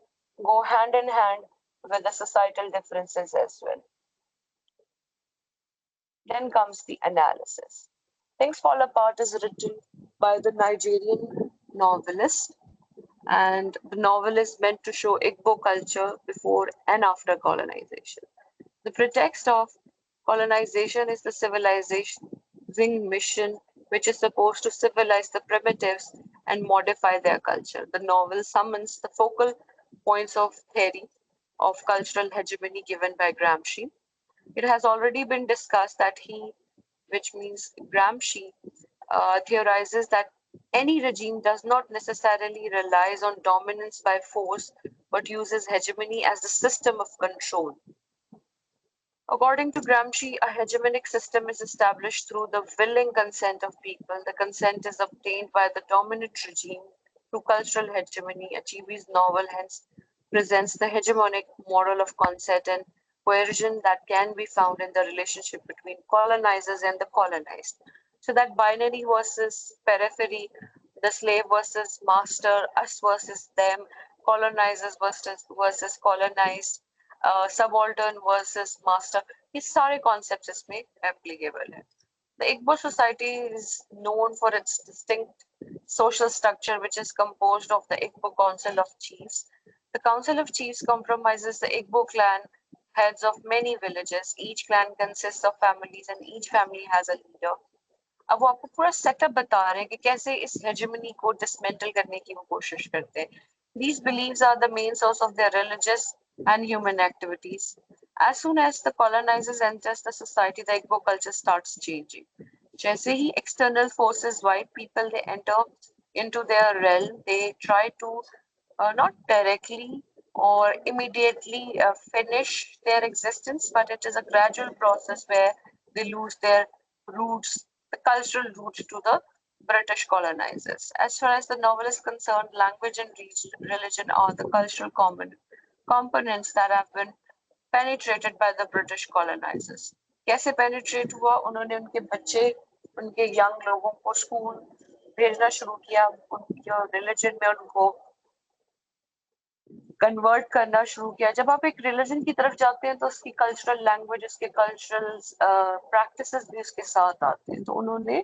go hand in hand with the societal differences as well. Then comes the analysis. Things Fall Apart is written by the Nigerian novelist, and the novel is meant to show Igbo culture before and after colonization. The pretext of colonization is the civilizing mission, which is supposed to civilize the primitives and modify their culture. The novel summons the focal points of theory of cultural hegemony given by Gramsci. It has already been discussed that he, which means Gramsci, theorizes that any regime does not necessarily relies on dominance by force, but uses hegemony as the system of control. According to Gramsci, a hegemonic system is established through the willing consent of people. The consent is obtained by the dominant regime through cultural hegemony. Achibi's novel hence presents the hegemonic model of consent and coercion that can be found in the relationship between colonizers and the colonized. So that binary versus periphery, the slave versus master, us versus them, colonizers versus colonized, subaltern versus master, ये सारे concepts इसमें applicable है. The Igbo society is known for its distinct social structure, which is composed of the Igbo Council of Chiefs. The Council of Chiefs compromises the Igbo clan heads of many villages. Each clan consists of families and each family has a leader. अब वो आपको पूरा setup बता रहे हैं कि कैसे इस हेजेमनी को डिसमेंटल करने की वो कोशिश करते हैं. These beliefs are the main source of their religious and human activities. As soon as the colonizers enters the society, the Igbo culture starts changing. जैसे ही external forces, white people, they enter into their realm, they try to not directly or immediately finish their existence, but it is a gradual process where they lose their roots, the cultural roots to the British colonizers. As far as the novel is concerned, language and religion are the cultural components that have been penetrated by the British colonizers. कैसे penetrate हुआ? उन्होंने उनके बच्चे, उनके young लोगों को school भेजना शुरू किया, उनके religion में उनको कन्वर्ट करना शुरू किया. जब आप एक रिलीजन की तरफ जाते हैं तो उसकी कल्चरल लैंग्वेज, उसके कल्चरल प्रैक्टिसेस भी उसके साथ आते हैं. तो उन्होंने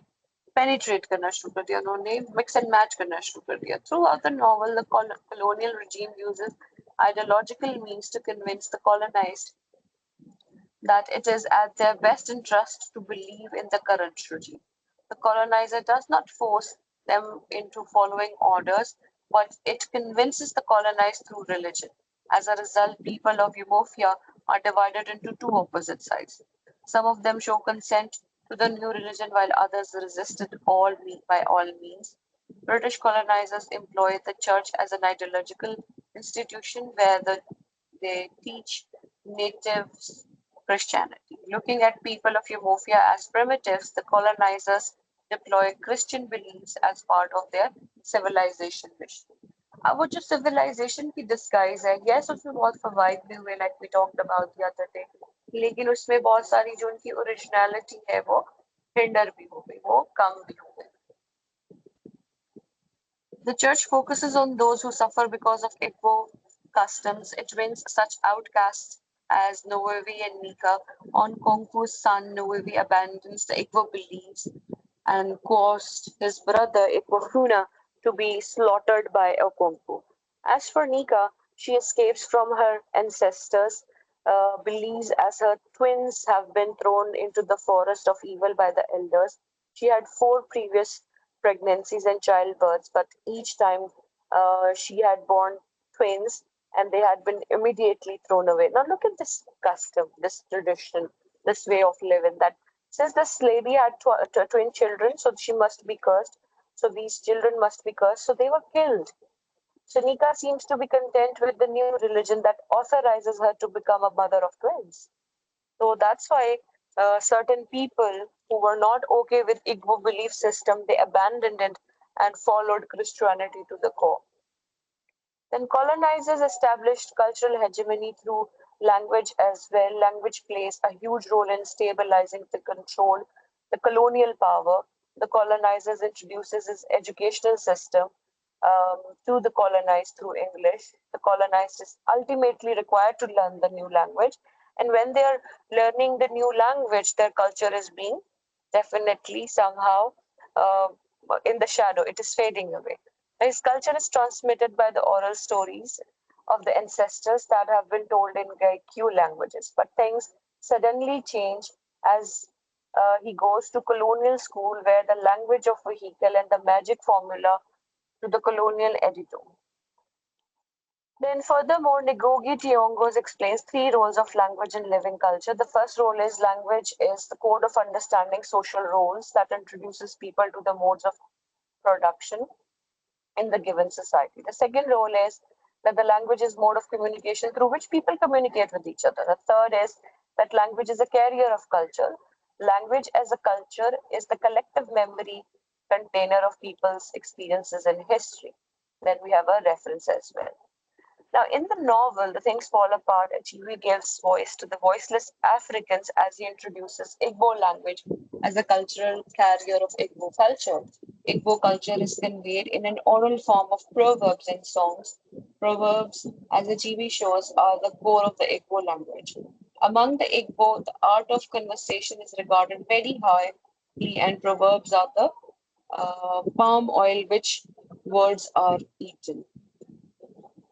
पेनिट्रेट करना शुरू कर दिया, उन्होंने मिक्स एंड मैच करना शुरू कर दिया. Through out the novel, the colonial regime uses ideological means to convince the colonized that it is at their best interest to believe in the current regime. The colonizer does not force them into following orders, but it convinces the colonized through religion. As a result, people of Ethiopia are divided into two opposite sides. Some of them show consent to the new religion, while others resist it by all means. British colonizers employ the church as an ideological institution where they teach natives Christianity. Looking at people of Ethiopia as primitives, the colonizers deploy Christian beliefs as part of their civilization mission. अब वो जो civilization की disguise है, yes, उसमें बहुत फवायद भी हुए, like we talked about the other day, लेकिन उसमें बहुत सारी जो उनकी originality है वो hinder भी हो गई, वो कम भी हो गई. The church focuses on those who suffer because of Igbo customs, it wins such outcasts as Noevi and Nika. On Konku's son, Noevi abandons the Igbo beliefs and caused his brother Ikwafuna to be slaughtered by Okonku. As for Nika, she escapes from her ancestors' beliefs as her twins have been thrown into the forest of evil by the elders. She had four previous pregnancies and childbirths, but each time she had born twins and they had been immediately thrown away. Now, look at this custom, this tradition, this way of living that since this lady had twin children, so she must be cursed. So these children must be cursed. So they were killed. Shanika seems to be content with the new religion that authorizes her to become a mother of twins. So that's why certain people who were not okay with Igbo belief system, they abandoned it and followed Christianity to the core. Then colonizers established cultural hegemony through language as well. Language plays a huge role in stabilizing the control, the colonial power. The colonizers introduces his educational system to the colonized through English. The colonized is ultimately required to learn the new language. And when they are learning the new language, their culture is being definitely somehow uh, in the shadow. It is fading away. His culture is transmitted by the oral stories of the ancestors that have been told in Q languages. But things suddenly change as he goes to colonial school, where the language of vehicle and the magic formula to the colonial editor. Then furthermore, Ngugi Thiong'os explains three roles of language in living culture. The first role is language is the code of understanding social roles that introduces people to the modes of production in the given society. The second role is that the language is mode of communication through which people communicate with each other. The third is that language is a carrier of culture. Language as a culture is the collective memory container of people's experiences and history. Then we have a reference as well. Now, in the novel, The Things Fall Apart, Achieve gives voice to the voiceless Africans as he introduces Igbo language as a cultural carrier of Igbo culture. Igbo culture is conveyed in an oral form of proverbs and songs. Proverbs, as Achieve shows, are the core of the Igbo language. Among the Igbo, the art of conversation is regarded very high, and proverbs are the palm oil which words are eaten.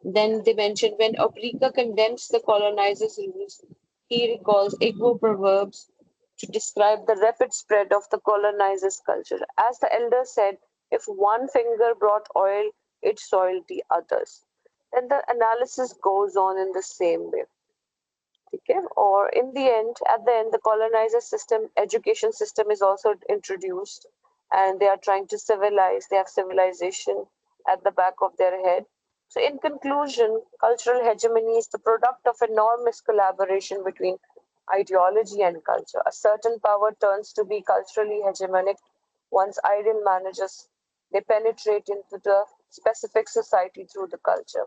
Then they mention when Obrika condemns the colonizers' rules, he recalls Igbo proverbs to describe the rapid spread of the colonizers' culture. As the elder said, if one finger brought oil, it soiled the others. Then the analysis goes on in the same way. Okay? Or in the end, at the end, the colonizer system, education system is also introduced, and they are trying to civilize. They have civilization at the back of their head. So, in conclusion, cultural hegemony is the product of enormous collaboration between ideology and culture. A certain power turns to be culturally hegemonic once ideal manages, they penetrate into the specific society through the culture.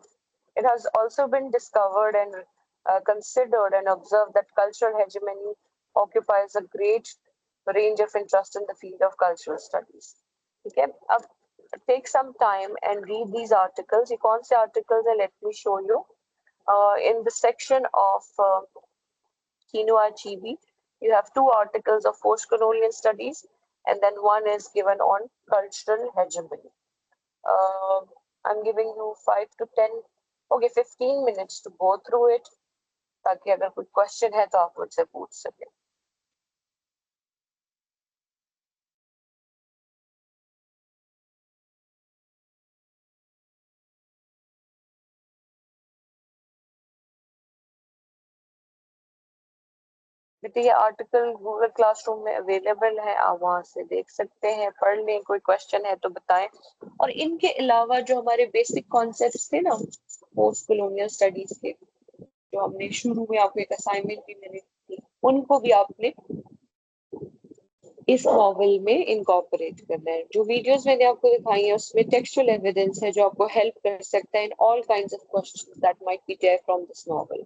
It has also been discovered and considered and observed that cultural hegemony occupies a great range of interest in the field of cultural studies. Okay, take some time and read these articles. You can't see articles, and let me show you. In the section of Quinoa Chibi, you have two articles of post-colonial studies, and then one is given on cultural hegemony. I'm giving you 5 to 10, okay, 15 minutes to go through it. ताकि अगर कोई question है तो आप मुझसे पूछ सके. बेटे ये आर्टिकल गूगल क्लासरूम में अवेलेबल है, आप वहां से देख सकते हैं, पढ़ लें. कोई क्वेश्चन है तो बताएं. और इनके अलावा जो हमारे बेसिक कॉन्सेप्ट्स थे ना पोस्ट कॉलोनियल स्टडीज के, जो हमने शुरू में आपको एक असाइनमेंट भी मैंने दी, उनको भी आपने इस नॉवल में इनकॉर्पोरेट करना है. जो वीडियोस मैंने आपको दिखाई है उसमें टेक्सचुअल एविडेंस है जो आपको हेल्प कर सकता है in all kinds of questions that might be there from this novel.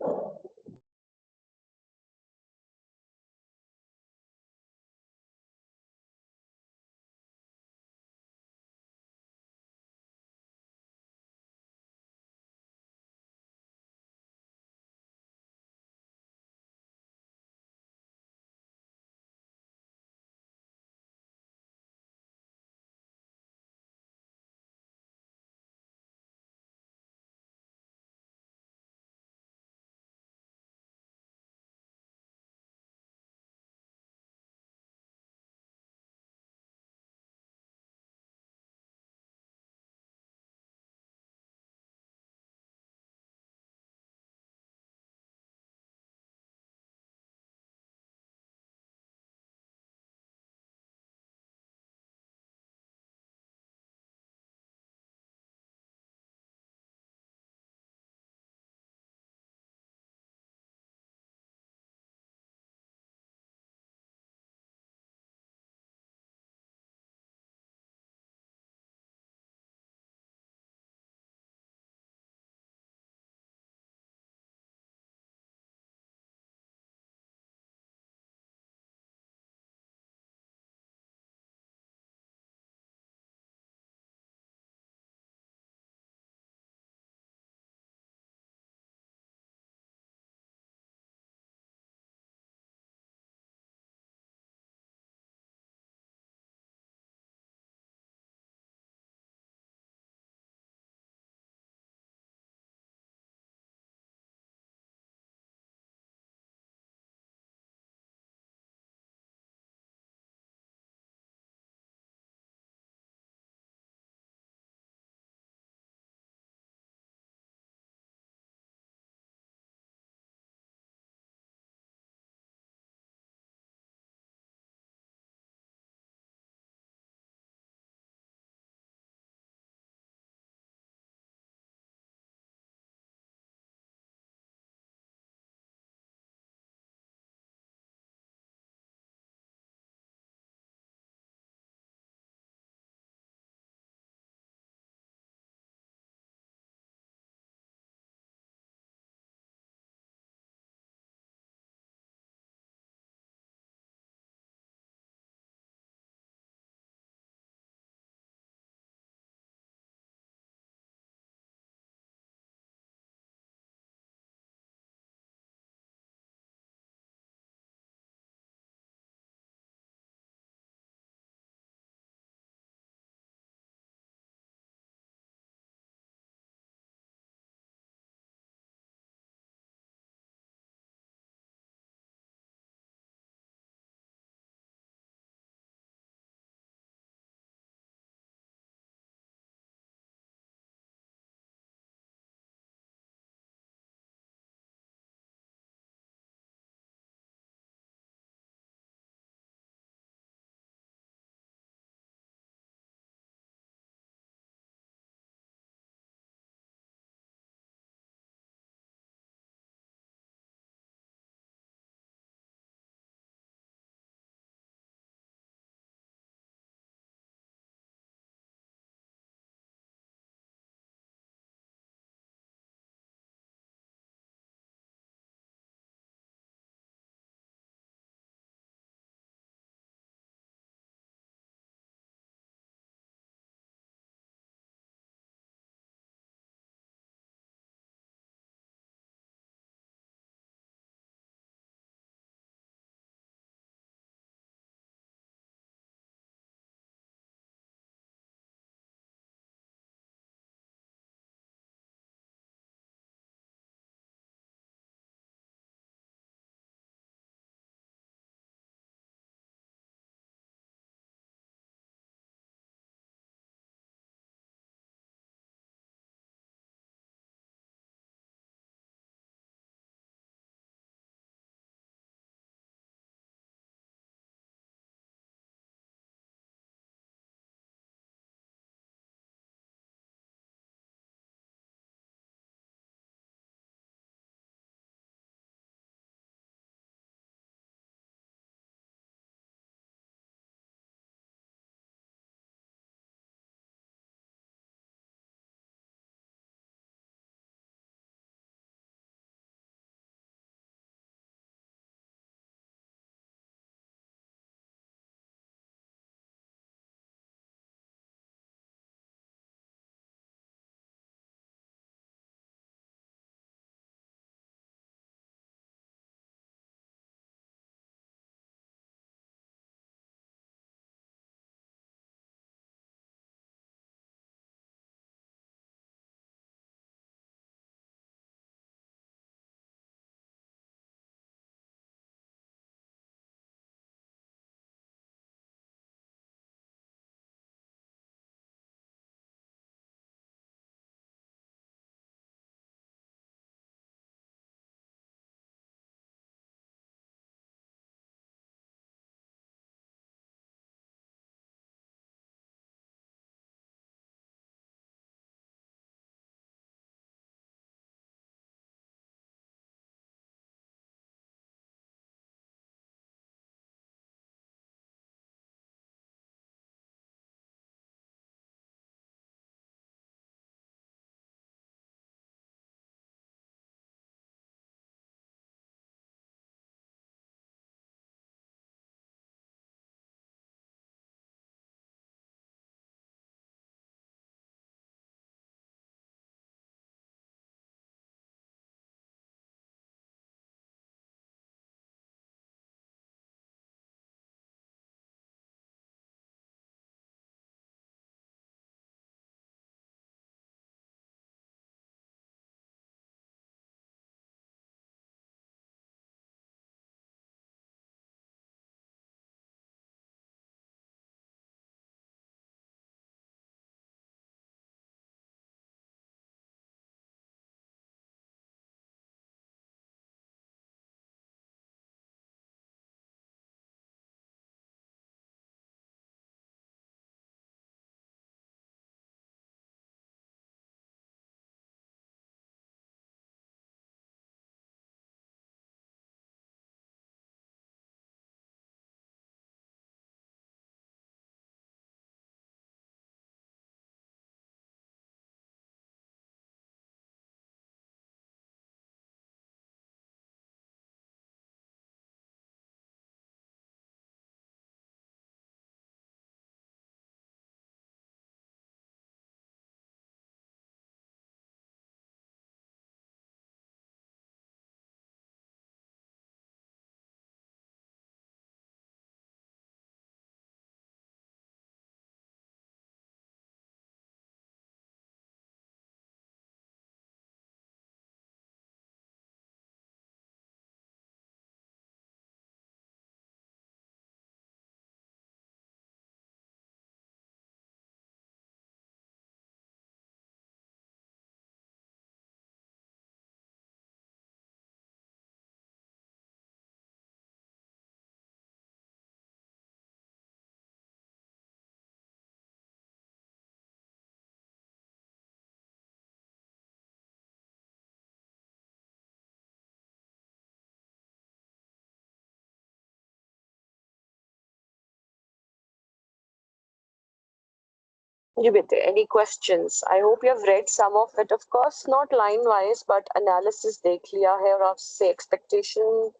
Jibite, any questions? I hope you have read some of it. Of course, not line wise, but analysis देख लिया है और आपसे expectation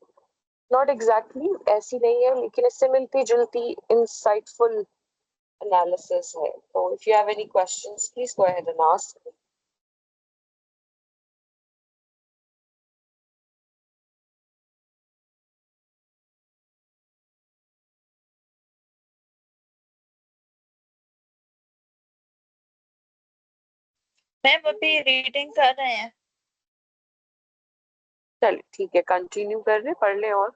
not exactly ऐसी नहीं है, लेकिन इससे मिलती जुलती insightful analysis है. So if you have any questions, please go ahead and ask. Ma'am अभी रीडिंग कर रहे हैं। चलिए ठीक है, कंटिन्यू कर रहे, पढ़ ले और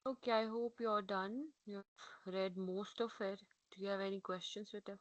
Okay, I hope you're done. You've read most of it. Do you have any questions with it?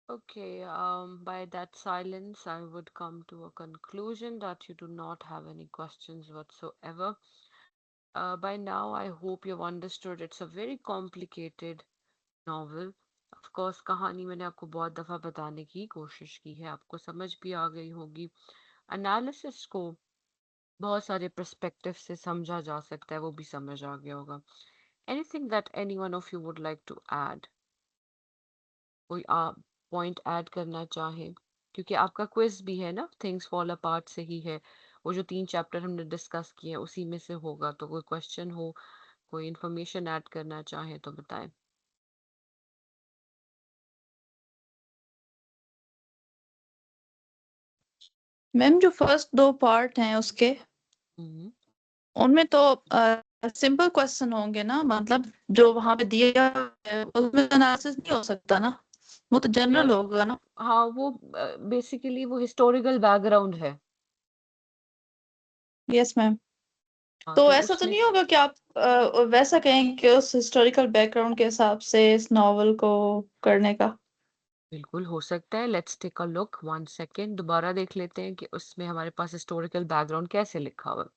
Okay, by that silence, I would come to a conclusion that you do not have any questions whatsoever. By now, I hope you've understood it's a very complicated novel. Of course, कहानी मैंने आपको बहुत दफा बताने की कोशिश की है, आपको समझ भी आ गई होगी. एनालिसिस को बहुत सारे पर्सपेक्टिव से समझा जा सकता है, वो भी समझ आ गया होगा. Anything that any one of you would like to add? कोई आप पॉइंट ऐड करना चाहे, क्योंकि आपका क्विज भी है ना, थिंग्स फॉल अपार्ट से ही है. वो जो 3 चैप्टर हमने डिस्कस किए हैं उसी में से होगा. तो कोई क्वेश्चन हो, कोई इन्फॉर्मेशन ऐड करना चाहे तो बताएं. मैम जो फर्स्ट 2 पार्ट हैं उसके, हम्म. उनमें तो सिंपल क्वेश्चन होंगे ना, मतलब जो वहां पे दिया है उसमें एनालिसिस नहीं हो सकता ना, वो तो जनरल नहीं, होगा ना. हाँ, वो बेसिकली वो हिस्टोरिकल बैकग्राउंड है. Yes ma'am. हाँ, तो तो ऐसा तो उसमें नहीं होगा कि आप वैसा कहें कि उस हिस्टोरिकल बैकग्राउंड के हिसाब से इस नॉवल को करने का. बिल्कुल हो सकता है. Let's take a look, 1 second, दोबारा देख लेते हैं कि उसमें हमारे पास हिस्टोरिकल बैकग्राउंड कैसे लिखा हुआ है.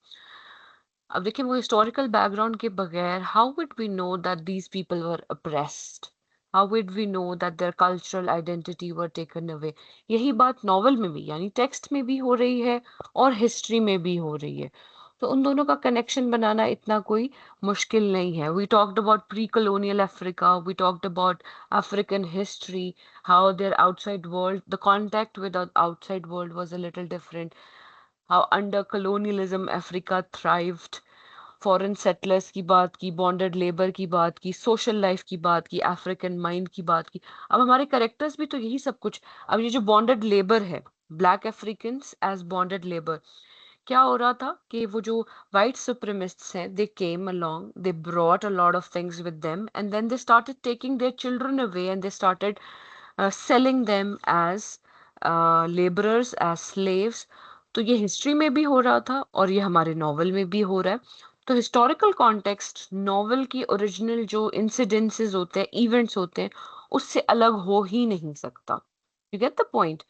अब देखिए, वो हिस्टोरिकल बैकग्राउंड के बगैर how would we know that these people were oppressed, how would we know that their cultural identity were taken away. यही बात नॉवल में भी, यानी टेक्स्ट में भी हो रही है और हिस्ट्री में भी हो रही है. तो उन दोनों का कनेक्शन बनाना इतना कोई मुश्किल नहीं है. We talked about pre colonial Africa, we talked about African history, how their outside world, the contact with the outside world was a little different, how under colonialism Africa thrived, foreign settlers की बात की, bonded labour की बात की, social life की बात की, African mind की बात की. अब हमारे करेक्टर्स भी तो यही सब कुछ. अब ये जो बॉन्डेड लेबर है, black African as bonded labour, क्या हो रहा था कि वो जो वाइट सुप्रीमिस्ट्स हैं, they came along, they brought a lot of things with them, and then they started taking their children away and they started selling them as laborers, as slaves. तो ये हिस्ट्री में भी हो रहा था और ये हमारे नॉवल में भी हो रहा है. तो हिस्टोरिकल कॉन्टेक्स्ट नॉवल की ओरिजिनल जो इंसिडेंसेस होते हैं, इवेंट्स होते हैं, उससे अलग हो ही नहीं सकता. You get the point.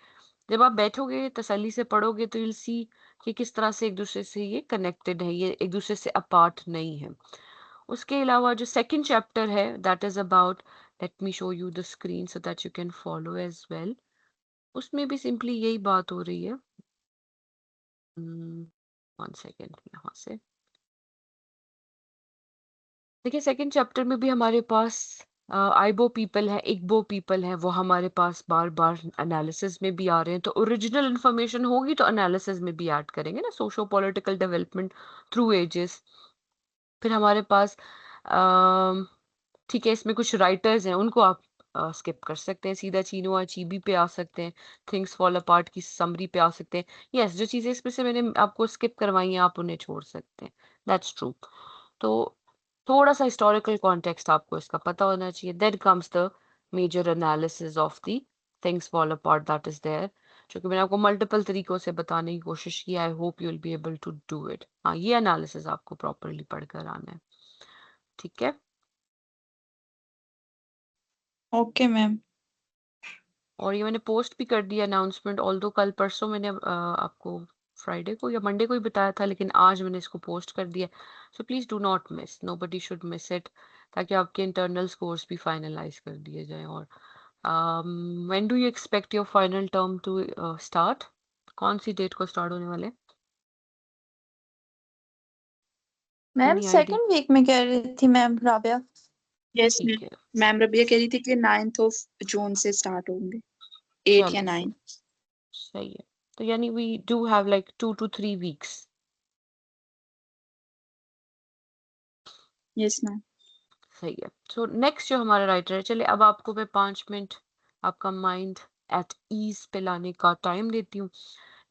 जब आप बैठोगे तसल्ली से पढ़ोगे तो you'll see कि किस तरह से एक दूसरे से ये कनेक्टेड है, ये एक दूसरे से अपार्ट नहीं है. उसके अलावा जो सेकंड चैप्टर है, that is about, let me show you the screen so that you can follow as well. उसमें भी सिंपली यही बात हो रही है. 1 सेकेंड, यहाँ से देखिए, सेकंड चैप्टर में भी हमारे पास आइबो पीपल है, इग्बो पीपल है, वो हमारे पास बार बार एनालिसिस में भी आ रहे हैं. तो ओरिजिनल इन्फॉर्मेशन होगी तो एनालिसिस में भी ऐड करेंगे ना, socio political development through ages. फिर हमारे पास ठीक है, इसमें कुछ राइटर्स हैं, उनको आप स्किप कर सकते हैं, सीधा चीनो अचीबी पे आ सकते हैं, थिंग्स फॉल अपार्ट की समरी पे आ सकते हैं. यस, जो चीज़ें इसमें से मैंने आपको स्किप करवाई हैं आप उन्हें छोड़ सकते हैं. That's true. तो थोड़ा सा हिस्टोरिकल कॉन्टेक्स्ट आपको इसका पता होना चाहिए. Then comes the major analysis of the Things Fall Apart that is there, जो कि मैंने आपको मल्टीपल तरीकों से बताने की कोशिश की. I hope you will be able to do it. हाँ, ये एनालिसिस आपको प्रॉपरली पढ़कर आना है. ठीक है. Okay ma'am. और ये मैंने पोस्ट भी कर दिया अनाउंसमेंट, ऑल्दो कल परसों मैंने आपको फ्राइडे को या मंडे को ही बताया था, लेकिन आज मैंने इसको पोस्ट कर दिया। So please do not miss, nobody should miss it, ताकि आपके इंटरनल स्कोर्स भी फाइनलाइज कर दिए जाएं। और when do you expect your final term to start? कौन सी डेट को स्टार्ट होने वाले? Ma'am any idea? Second week में कह रही थी मैम राबिया। यस ठीक है, मैम रबिया कह रही थी कि 9th ऑफ जून से स्टार्ट होंगे, 8 या चलो 9। सही है। तो यानी we do have like 2 to 3 weeks. Yes ma'am. सही है। सो नेक्स्ट जो हमारा राइटर है, चलिए अब आपको मैं 5 मिनट आपका माइंड एट ईज पे लाने का टाइम देती हूँ।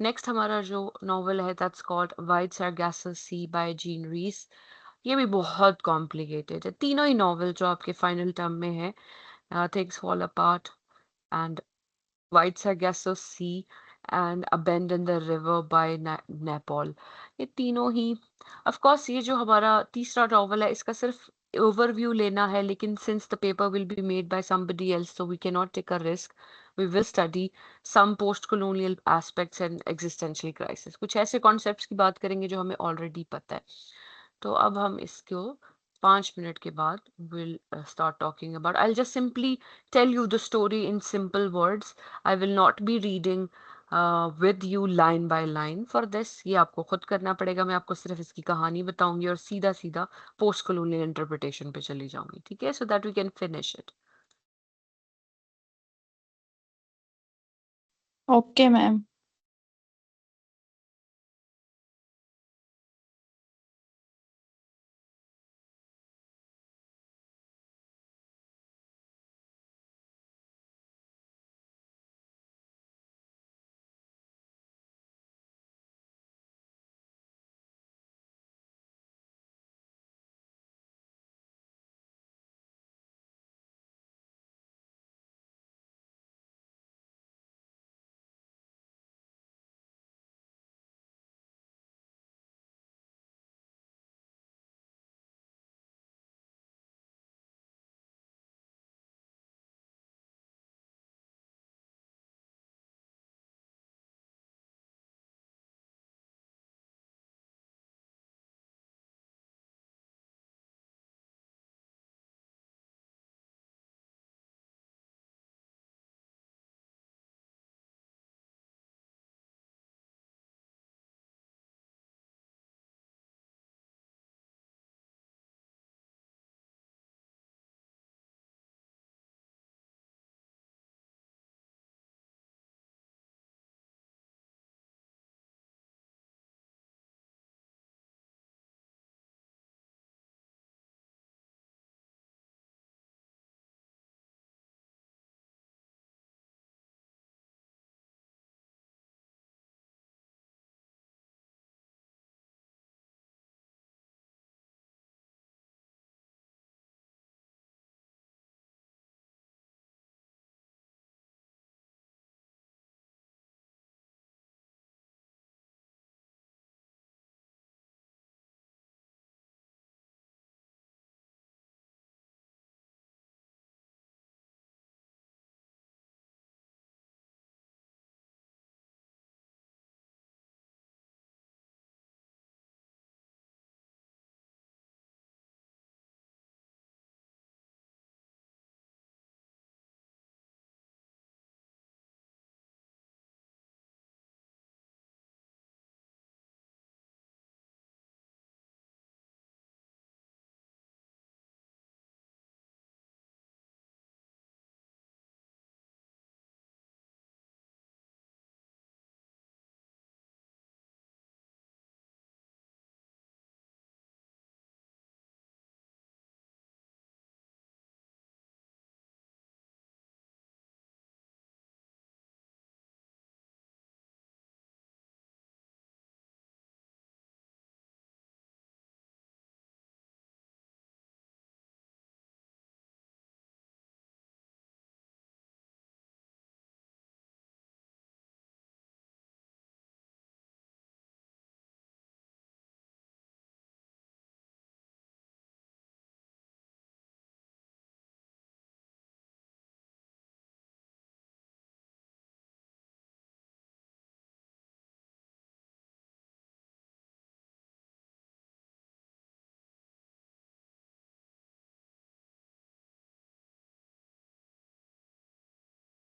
नेक्स्ट हमारा जो नॉवल है that's called Wide Sargasso Sea by Jean Rhys. ये भी बहुत कॉम्प्लिकेटेड है। तीनों ही नॉवल जो आपके फाइनल टर्म में है, things Fall apart and White Sargasso Sea and A Bend in the River by Nepal, ये तीनों ही ऑफ कोर्स, ये जो हमारा तीसरा नॉवल है इसका सिर्फ ओवरव्यू लेना है, लेकिन since the paper will be made by somebody else so we cannot take a risk, we will study some post colonial aspects and existential crisis, कुछ ऐसे कॉन्सेप्ट्स की बात करेंगे जो हमें ऑलरेडी पता है। तो अब हम इसको 5 मिनट के बाद we'll start talking about. I'll just simply tell you the story in simple words. I will not be reading with you line by line for this. ये आपको खुद करना पड़ेगा। मैं आपको सिर्फ इसकी कहानी बताऊंगी और सीधा सीधा पोस्ट colonial इंटरप्रिटेशन पे चली जाऊंगी, ठीक है? So that we can finish it. Okay ma'am.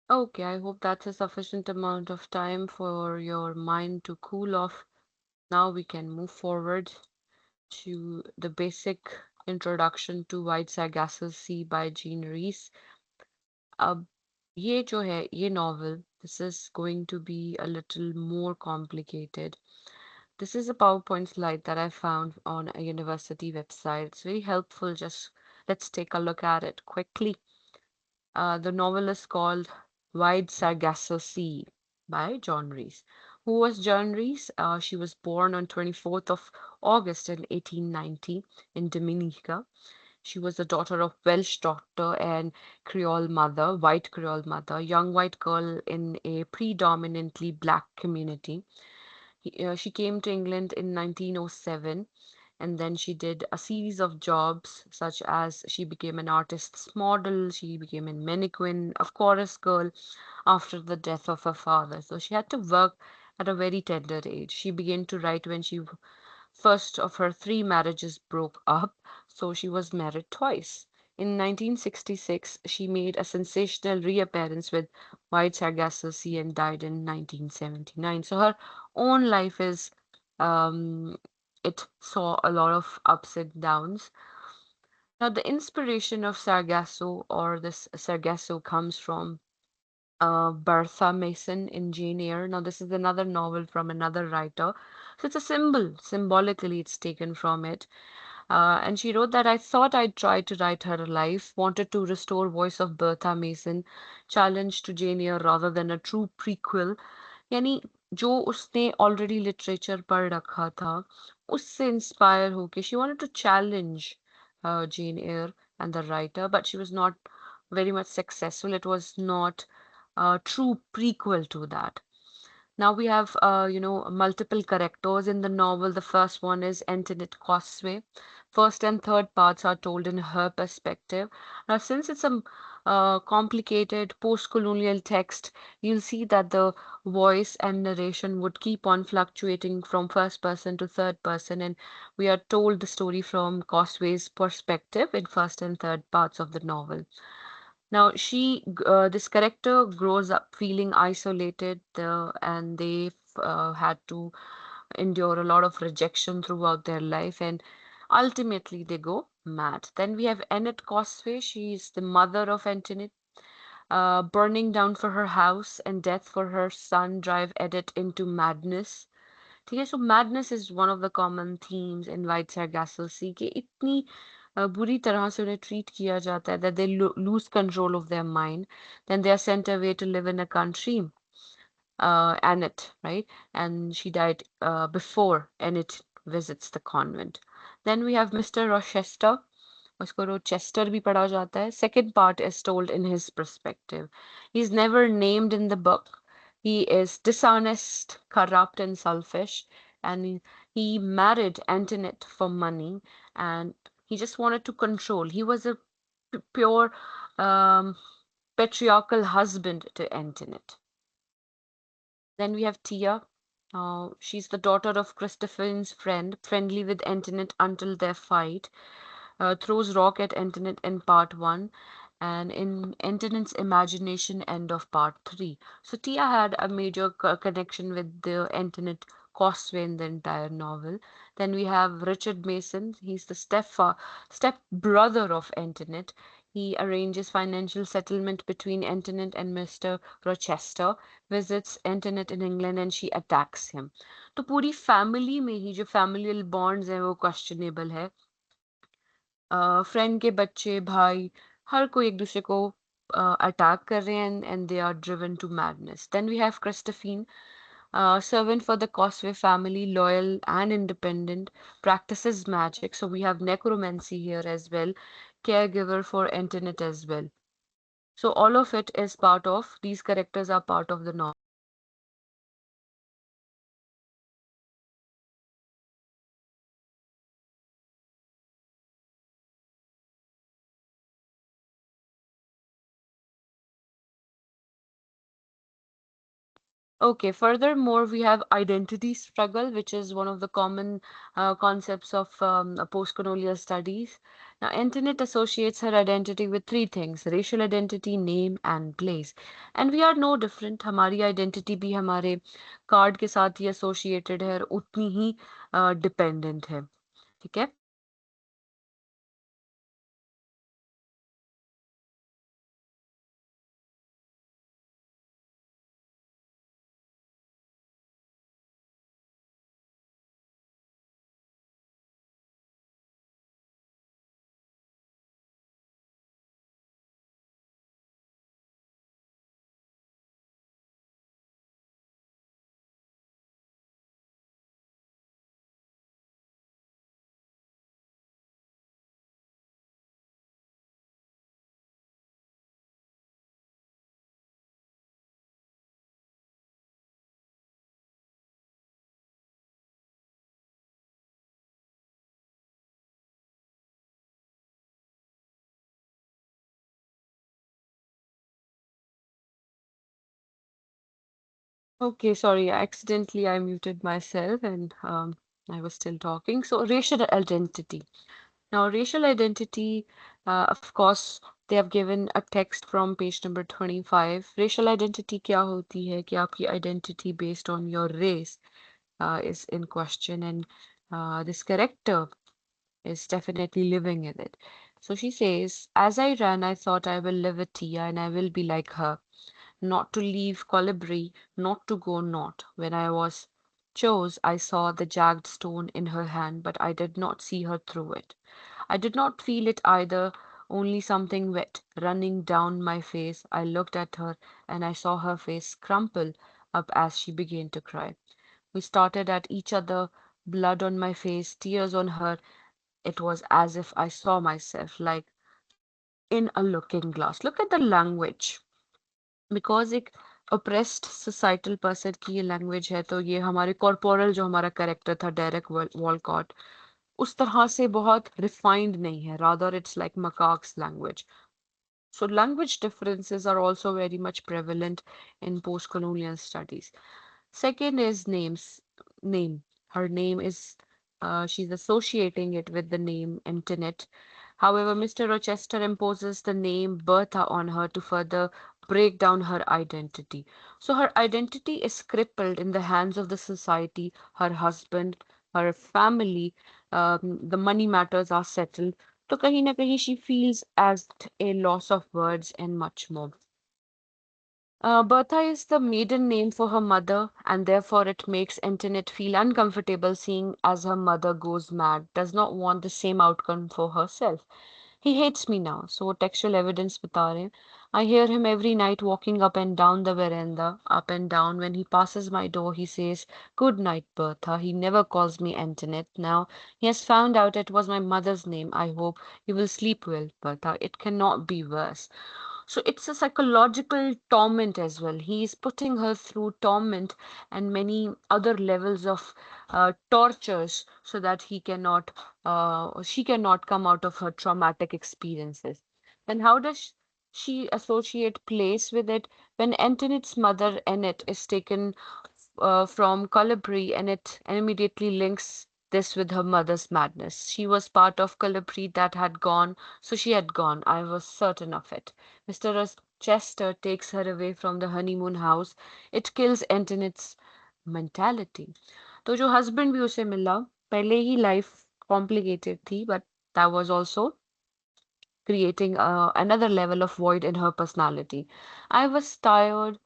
Okay, I hope that's a sufficient amount of time for your mind to cool off. Now we can move forward to the basic introduction to White Sargasso Sea by Jean Rees. अब ये जो है ये novel, this is going to be a little more complicated. This is a PowerPoint slide that I found on a university website. It's very helpful. Just let's take a look at it quickly. The novel is called Wide Sargasso Sea by John Rees. Who was John Rees? She was born on 24th of August in 1890 in Dominica. She was the daughter of Welsh doctor and Creole mother, white Creole mother, young white girl in a predominantly black community. She came to England in 1907, and then she did a series of jobs, such as she became an artist's model, she became a mannequin, a chorus girl after the death of her father. So she had to work at a very tender age. She began to write when she first of her three marriages broke up, so she was married twice. In 1966, she made a sensational reappearance with White Sargasso Sea and died in 1979. So her own life is, um, it saw a lot of ups and downs. Now, the inspiration of Sargasso or this Sargasso comes from Bertha Mason in Jane Eyre. Now, this is another novel from another writer. So it's a symbol. Symbolically, it's taken from it. And she wrote that I thought I'd try to write her life, wanted to restore voice of Bertha Mason, challenge to Jane Eyre rather than a true prequel. यानी जो उसने already literature पढ़ रखा था उससे inspire होके she wanted to challenge Jane Eyre and the writer, but she was not very much successful. It was not a true prequel to that. Now we have, multiple characters in the novel. The first one is Antoinette Cosway. First and third parts are told in her perspective. Now, since it's a complicated post-colonial text, you'll see that the voice and narration would keep on fluctuating from first person to third person, and we are told the story from Cosway's perspective in first and third parts of the novel. Now, this character grows up feeling isolated, and they had to endure a lot of rejection throughout their life, and ultimately they go mad. Then we have Annette Cosway. She's the mother of Antoinette. Burning down for her house and death for her son drive Edith into madness. ठीक है, so madness is one of the common themes in White Sargasso Sea कि इतनी बुरी तरह से उन्हें treat किया जाता है that they lose control of their mind. Then they are sent away to live in a country, Annette, right? And she died before Annette visits the convent. Then we have Mr. Rochester. उसको Rochester भी पढ़ा जाता है. Second part is told in his perspective. He's never named in the book. He is dishonest, corrupt, and selfish. And he married Antoinette for money, and he just wanted to control. He was a pure um, patriarchal husband to Antoinette. Then we have Tia. She's the daughter of Christopher's friend, friendly with Antoinette until their fight. Throws rock at Antoinette in part one, and in Antoinette's imagination, end of part three. So Tia had a major connection with the Antoinette Cosway in the entire novel. Then we have Richard Mason. He's the step brother of Antoinette. He arranges financial settlement between Antoinette and Mr. Rochester, visits Antoinette in England, and she attacks him. तो पूरी family में ही जो familial bonds हैं वो questionable है. Friend के बच्चे भाई हर कोई एक दूसरे को अटैक कर रहे हैं and they are driven to madness. Then we have Christophine, servant for the Cosway family, loyal and independent, practices magic. So we have necromancy here as well, caregiver for Antoinette as well. So all of it is part of, these characters are part of the novel. Okay, furthermore, we have identity struggle, which is one of the common concepts of post-colonial studies. Now, Antoinette associates her identity with three things: racial identity, name, and place. And we are no different. हमारी identity भी हमारे card के साथ ही associated है और उतनी ही dependent है. ठीक है? Okay, sorry, accidentally I muted myself and I was still talking. So, racial identity. Now, racial identity, of course, they have given a text from page number 25. Racial identity क्या होती है कि आपकी identity based on your race is in question, and this character is definitely living in it. So she says, as I ran, I thought I will live with Tia and I will be like her, not to leave Colibri, not to go north. When I was chose, I saw the jagged stone in her hand, but I did not see her through it. I did not feel it either, only something wet running down my face. I looked at her and I saw her face crumple up as she began to cry. We started at each other, blood on my face, tears on her. It was as if I saw myself like in a looking glass. Look at the language. Because एक oppressed societal person की ये language है तो ये हमारे corporal जो हमारा character था डेरेक वॉलकॉट उस तरह से बहुत रिफाइंड नहीं है rather it's like macaque's language. So language differences are also very much prevalent in post-colonial studies. Second is name. Her name is she's associating it with the name Antoinette. However, Mr. Rochester imposes the name Bertha on her to further break down her identity. So her identity is crippled in the hands of the society, her husband, her family, the money matters are settled. तो कहीं ना कहीं she feels as a loss of words and much more. Bertha is the maiden name for her mother, and therefore it makes Antoinette feel uncomfortable seeing as her mother goes mad, does not want the same outcome for herself. He hates me now, so textual evidence बता रहे हैं. I hear him every night walking up and down the veranda, up and down. When he passes my door, he says, "Good night, Bertha." He never calls me Antoinette. Now he has found out it was my mother's name. I hope you will sleep well, Bertha. It cannot be worse. So it's a psychological torment as well. He is putting her through torment and many other levels of tortures so that she cannot come out of her traumatic experiences. And how does she associate place with it? When Antoinette's mother, Annette, is taken from Colibri, and it immediately links this with her mother's madness. She was part of Colibri that had gone, so she had gone. I was certain of it. Mr. Chester takes her away from the honeymoon house. It kills Antoinette's mentality. तो जो husband भी उसे मिला पहले ही life complicated थी, but that was also creating another level of void in her personality. I was tired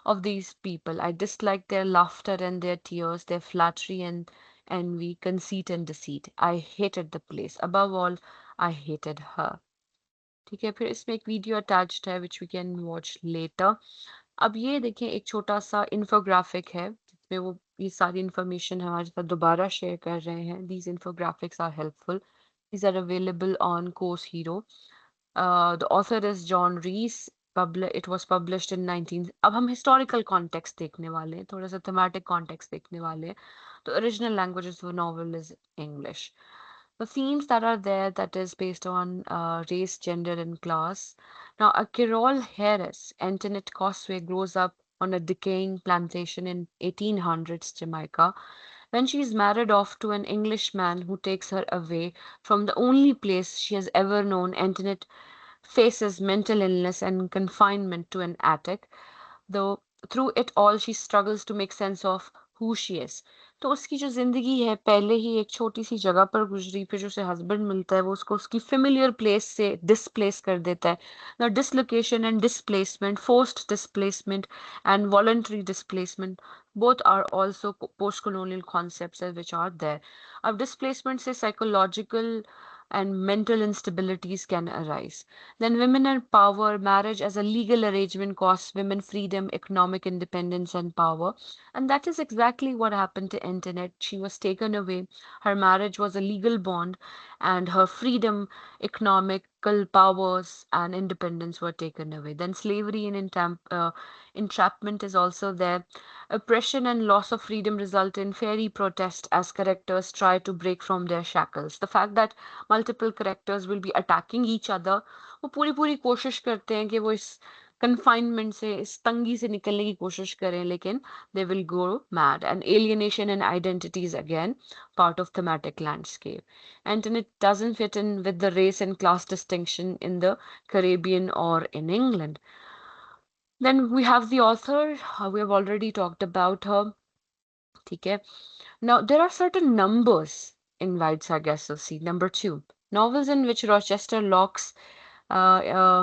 of these people. I disliked their laughter and their tears, their flattery and envy, conceit and deceit. I hated the place. Above all, I hated her. ठीक है फिर इसमें एक video attached है which we can watch later. अब ये देखें एक छोटा सा इन्फोग्राफिक है जिसमें वो ये सारी इंफॉर्मेशन हमारे साथ दोबारा शेयर कर रहे हैं. These infographics are helpful. These are available on Course Hero. The author is John Rees. It was published in 19. अब हम historical context देखने वाले हैं थोड़ा सा thematic context देखने वाले हैं. The original language of the novel is English. The themes that are there that is based on race, gender, and class. Now, a Carol Harris, Antoinette Cosway, grows up on a decaying plantation in 1800s Jamaica when she is married off to an Englishman who takes her away from the only place she has ever known. Antoinette faces mental illness and confinement to an attic, though through it all she struggles to make sense of who she is. तो उसकी जो जिंदगी है पहले ही एक छोटी सी जगह पर गुजरी, फिर जो उसे हस्बैंड मिलता है वो उसको उसकी फेमिलियर प्लेस से डिस्प्लेस कर देता है. Now dislocation and displacement, forced displacement and voluntary displacement, both are also post-colonial concepts which are there. Of displacement से psychological and mental instabilities can arise. Then women and power, marriage as a legal arrangement costs women freedom, economic independence and power. And that is exactly what happened to Antoinette. She was taken away. Her marriage was a legal bond and her freedom, economical powers and independence were taken away. Then slavery and entrapment is also there. Oppression and loss of freedom result in fiery protest as characters try to break from their shackles. The fact that multiple characters will be attacking each other, वो पूरी पूरी कोशिश करते हैं कि वो इस confinement से, इस तंगी से निकलने की कोशिश करें, लेकिन they will go mad. And alienation and identity is again part of thematic landscape. Antoinette doesn't fit in with the race and class distinction in the Caribbean or in England. Then we have the author. We have already talked about her. ठीक है. Now, there are certain numbers in Wide Sargasso Sea. Number 2, novels in which Rochester locks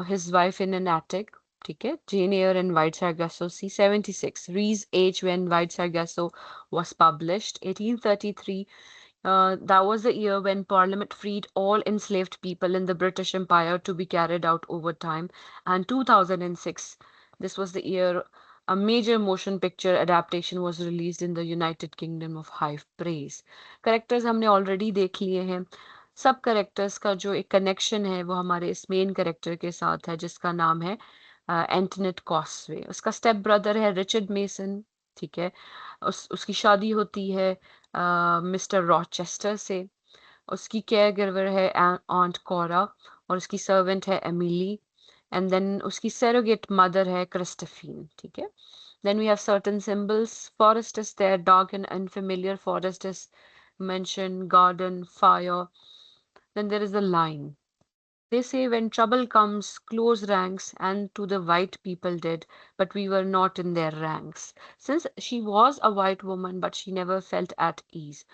his wife in an attic. ठीक है. Jane Eyre and Wide Sargasso Sea. 76, Ree's age when Wide Sargasso was published. 1833, that was the year when Parliament freed all enslaved people in the British Empire to be carried out over time. And 2006, this was the year a major motion picture adaptation was released in the United Kingdom of high praise. Characters हमने already देख लिए हैं. सब characters का जो एक connection है वो हमारे इस main character के साथ है जिसका नाम है एंटोनेट कॉस्वे. उसका स्टेप ब्रदर है रिचर्ड मेसन. ठीक है. उसकी शादी होती है मिस्टर रॉचेस्टर से. उसकी केयर गिवर है आंट कोरा और उसकी सर्वेंट है एमिली. And then उसकी surrogate mother है क्रिस्टफीन. ठीक है. Then we have certain symbols. Forest is there, dark and unfamiliar. Forest is mentioned, garden, fire. Then there is the line. They say when trouble comes, close ranks, and to the white people did, but we were not in their ranks. Since she was a white woman, but she never felt at ease.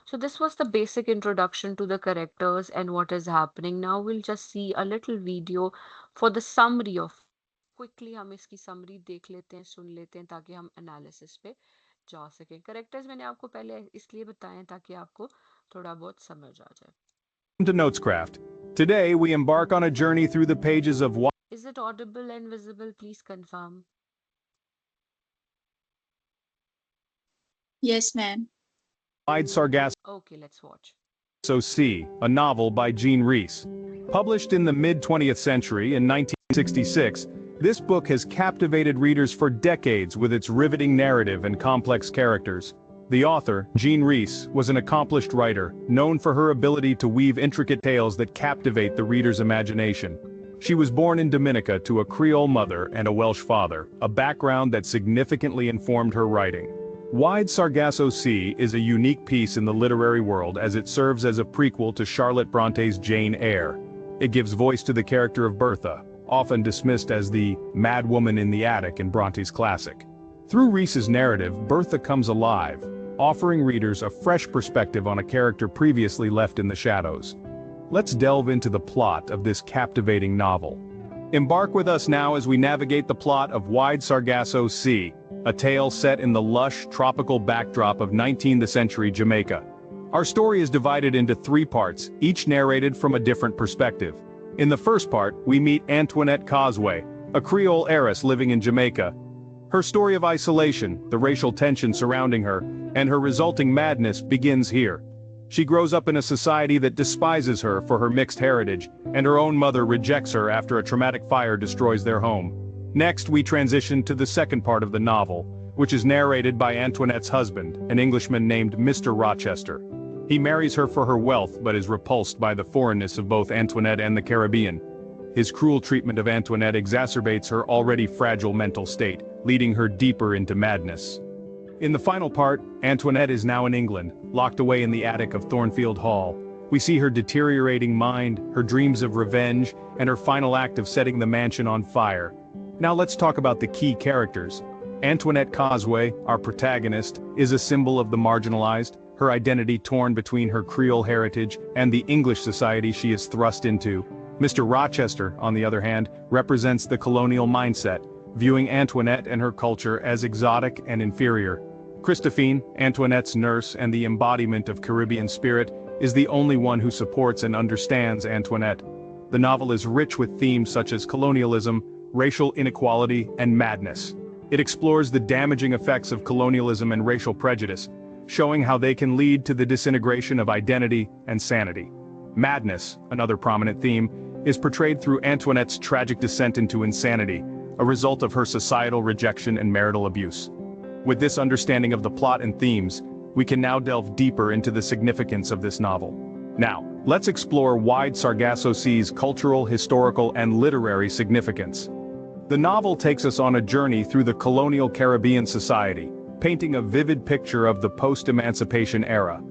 So this was the basic introduction to the characters and what is happening. Now we'll just see a little video for the summary of. Quickly हम इसकी summary देख लेते हैं, सुन लेते हैं ताकि हम analysis पे जा सकें. Characters मैंने आपको पहले इसलिए बताए हैं ताकि आपको थोड़ा बहुत समझ आ जाए. To Notescraft. Today we embark on a journey through the pages of Is it audible and visible? Please confirm. Yes, ma'am. Wide Sargasso Okay, let's watch. Sea, a novel by Jean Rhys. Published in the mid-20th century in 1966, this book has captivated readers for decades with its riveting narrative and complex characters. The author, Jean Rhys, was an accomplished writer, known for her ability to weave intricate tales that captivate the reader's imagination. She was born in Dominica to a Creole mother and a Welsh father, a background that significantly informed her writing. Wide Sargasso Sea is a unique piece in the literary world as it serves as a prequel to Charlotte Bronte's Jane Eyre. It gives voice to the character of Bertha, often dismissed as the mad woman in the attic in Bronte's classic. Through Rhys's narrative, Bertha comes alive, offering readers a fresh perspective on a character previously left in the shadows. Let's delve into the plot of this captivating novel. Embark with us now as we navigate the plot of Wide Sargasso Sea, a tale set in the lush, tropical backdrop of 19th century Jamaica. Our story is divided into 3 parts, each narrated from a different perspective. In the first part, we meet Antoinette Causeway, a Creole heiress living in Jamaica. Her story of isolation, the racial tension surrounding her, and her resulting madness begins here. She grows up in a society that despises her for her mixed heritage, and her own mother rejects her after a traumatic fire destroys their home. Next, we transition to the second part of the novel, which is narrated by Antoinette's husband, an Englishman named Mr. Rochester. He marries her for her wealth but is repulsed by the foreignness of both Antoinette and the Caribbean. His cruel treatment of Antoinette exacerbates her already fragile mental state, leading her deeper into madness. In the final part, Antoinette is now in England, locked away in the attic of Thornfield Hall. We see her deteriorating mind, her dreams of revenge, and her final act of setting the mansion on fire. Now let's talk about the key characters. Antoinette Causeway, our protagonist, is a symbol of the marginalized, her identity torn between her Creole heritage and the English society she is thrust into. Mr. Rochester, on the other hand, represents the colonial mindset, viewing Antoinette and her culture as exotic and inferior. Christophine, Antoinette's nurse and the embodiment of Caribbean spirit, is the only one who supports and understands Antoinette. The novel is rich with themes such as colonialism, racial inequality, and madness. It explores the damaging effects of colonialism and racial prejudice, showing how they can lead to the disintegration of identity and sanity. Madness, another prominent theme, is portrayed through Antoinette's tragic descent into insanity, a result of her societal rejection and marital abuse. With this understanding of the plot and themes, we can now delve deeper into the significance of this novel. Now, let's explore Wide Sargasso Sea's cultural, historical, and literary significance. The novel takes us on a journey through the colonial Caribbean society, painting a vivid picture of the post-emancipation era.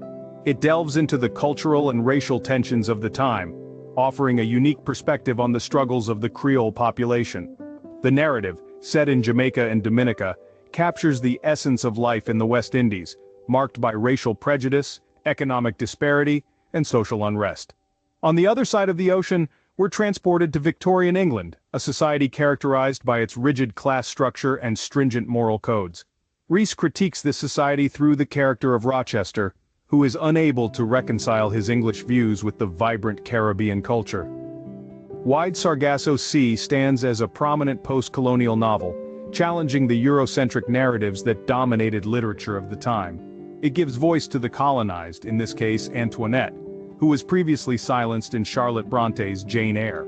It delves into the cultural and racial tensions of the time, offering a unique perspective on the struggles of the Creole population. The narrative, set in Jamaica and Dominica, captures the essence of life in the West Indies, marked by racial prejudice, economic disparity, and social unrest. On the other side of the ocean, we're transported to Victorian England, a society characterized by its rigid class structure and stringent moral codes. Rhys critiques this society through the character of Rochester, who is unable to reconcile his English views with the vibrant Caribbean culture. Wide Sargasso Sea stands as a prominent post-colonial novel, challenging the Eurocentric narratives that dominated literature of the time. It gives voice to the colonized, in this case Antoinette, who was previously silenced in Charlotte Bronte's Jane Eyre.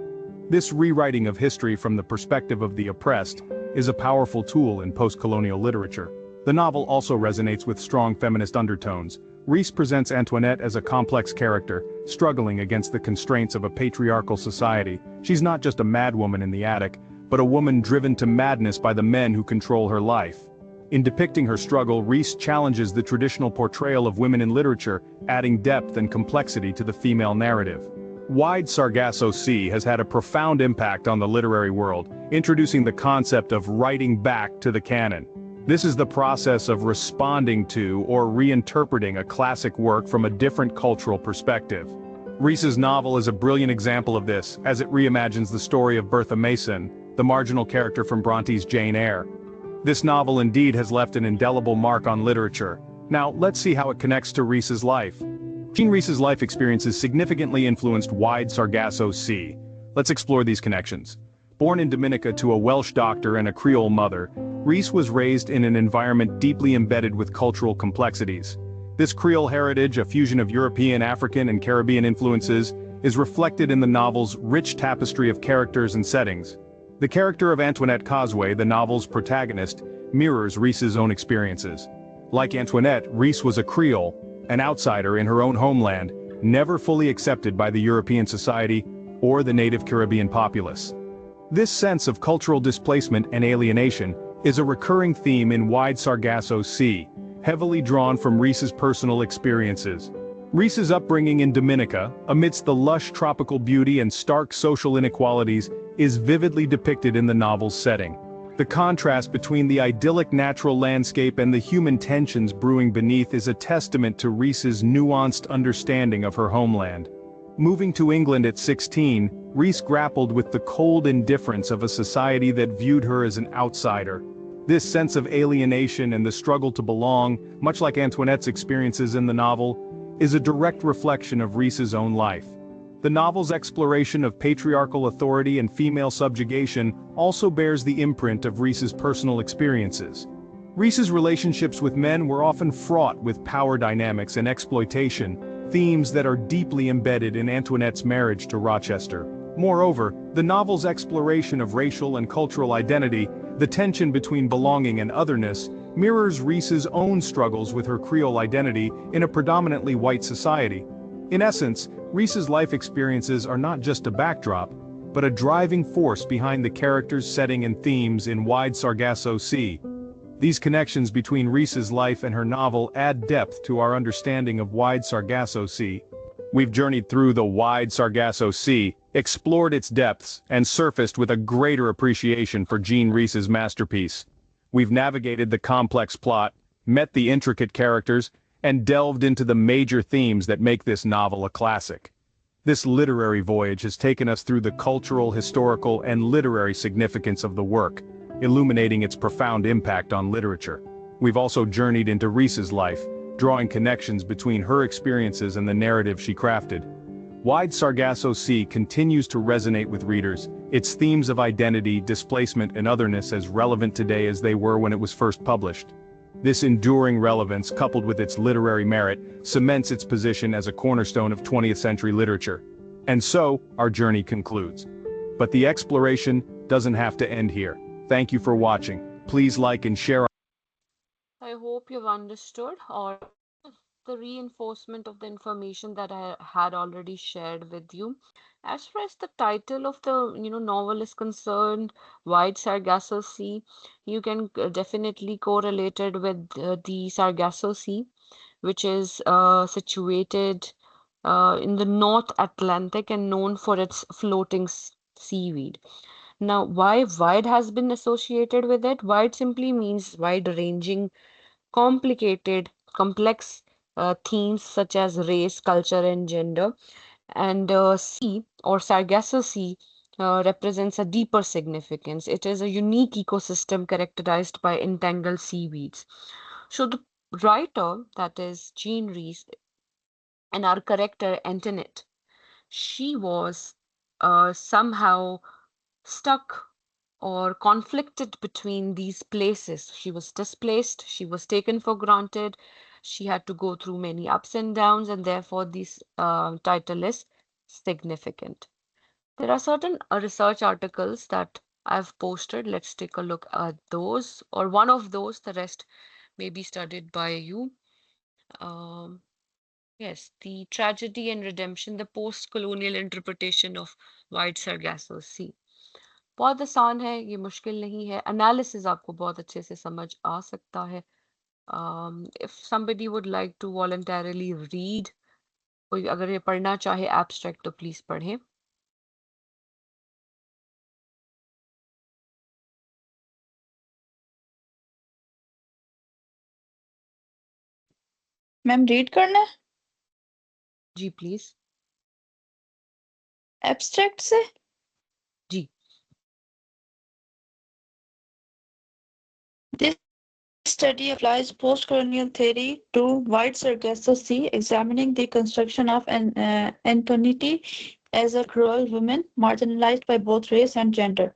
This rewriting of history from the perspective of the oppressed is a powerful tool in post-colonial literature. The novel also resonates with strong feminist undertones. Rhys presents Antoinette as a complex character, struggling against the constraints of a patriarchal society. She's not just a madwoman in the attic, but a woman driven to madness by the men who control her life. In depicting her struggle, Rhys challenges the traditional portrayal of women in literature, adding depth and complexity to the female narrative. Wide Sargasso Sea has had a profound impact on the literary world, introducing the concept of writing back to the canon. This is the process of responding to or reinterpreting a classic work from a different cultural perspective. Rhys's novel is a brilliant example of this, as it reimagines the story of Bertha Mason, the marginal character from Bronte's Jane Eyre. This novel indeed has left an indelible mark on literature. Now, let's see how it connects to Rhys's life. Jean Rhys's life experiences significantly influenced Wide Sargasso Sea. Let's explore these connections. Born in Dominica to a Welsh doctor and a Creole mother, Rhys was raised in an environment deeply embedded with cultural complexities. This Creole heritage, a fusion of European, African, and Caribbean influences, is reflected in the novel's rich tapestry of characters and settings. The character of Antoinette Causeway, the novel's protagonist, mirrors Rhys's own experiences. Like Antoinette, Rhys was a Creole, an outsider in her own homeland, never fully accepted by the European society or the native Caribbean populace. This sense of cultural displacement and alienation is a recurring theme in Wide Sargasso Sea, heavily drawn from Rhys's personal experiences. Rhys's upbringing in Dominica, amidst the lush tropical beauty and stark social inequalities, is vividly depicted in the novel's setting. The contrast between the idyllic natural landscape and the human tensions brewing beneath is a testament to Rhys's nuanced understanding of her homeland. Moving to England at 16, Rhys grappled with the cold indifference of a society that viewed her as an outsider. This sense of alienation and the struggle to belong, much like Antoinette's experiences in the novel, is a direct reflection of Rhys's own life. The novel's exploration of patriarchal authority and female subjugation also bears the imprint of Rhys's personal experiences. Rhys's relationships with men were often fraught with power dynamics and exploitation, themes that are deeply embedded in Antoinette's marriage to Rochester. Moreover, the novel's exploration of racial and cultural identity, the tension between belonging and otherness, mirrors Rhys's own struggles with her Creole identity in a predominantly white society. In essence, Rhys's life experiences are not just a backdrop, but a driving force behind the characters, setting, and themes in Wide Sargasso Sea. These connections between Reese's life and her novel add depth to our understanding of Wide Sargasso Sea. We've journeyed through the Wide Sargasso Sea, explored its depths, and surfaced with a greater appreciation for Jean Reese's masterpiece. We've navigated the complex plot, met the intricate characters, and delved into the major themes that make this novel a classic. This literary voyage has taken us through the cultural, historical, and literary significance of the work, illuminating its profound impact on literature. We've also journeyed into Reese's life, drawing connections between her experiences and the narrative she crafted. Wide Sargasso Sea continues to resonate with readers, its themes of identity, displacement, and otherness as relevant today as they were when it was first published. This enduring relevance, coupled with its literary merit, cements its position as a cornerstone of 20th century literature. And so, our journey concludes. But the exploration doesn't have to end here. Thank you for watching. Please like and share. I hope you've understood or the reinforcement of the information that I had already shared with you. As far as the title of the novel is concerned, Wide Sargasso Sea, you can definitely correlate it with the Sargasso Sea, which is situated in the North Atlantic and known for its floating seaweed. Now, why wide has been associated with it? Wide simply means wide-ranging, complicated, complex themes such as race, culture, and gender. And sea or Sargasso Sea represents a deeper significance. It is a unique ecosystem characterized by entangled seaweeds. So the writer, that is Jean Rees, and our character Antoinette, she was somehow stuck or conflicted between these places. She was displaced, she was taken for granted, she had to go through many ups and downs, and therefore this title is significant. There are certain research articles that I've posted. Let's take a look at those, or one of those. The rest may be studied by you. Um, yes, the tragedy and redemption, the post-colonial interpretation of White Sargasso Sea. बहुत आसान है, ये मुश्किल नहीं है, analysis आपको बहुत अच्छे से समझ आ सकता है. If somebody would like to voluntarily read, कोई अगर ये पढ़ना चाहे abstract तो please पढ़ें. मैम रीड करना है जी please. एब्स्ट्रैक्ट से जी. This study applies post-colonial theory to White Sargasso Sea, examining the construction of Antoinette as a cruel woman marginalized by both race and gender.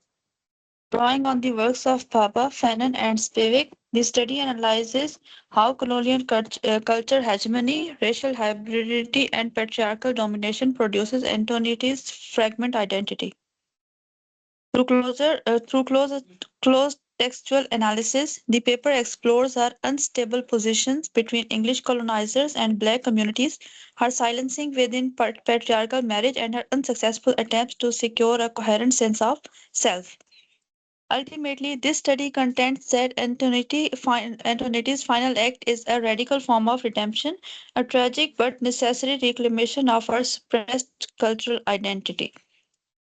Drawing on the works of Papa, Fanon, and Spivak, the study analyzes how colonial culture hegemony, racial hybridity, and patriarchal domination produces Antoinette's fragment identity. Through close textual analysis, the paper explores her unstable positions between English colonizers and Black communities, her silencing within patriarchal marriage, and her unsuccessful attempts to secure a coherent sense of self. Ultimately, this study contends that Antoinette's final act is a radical form of redemption, a tragic but necessary reclamation of her suppressed cultural identity.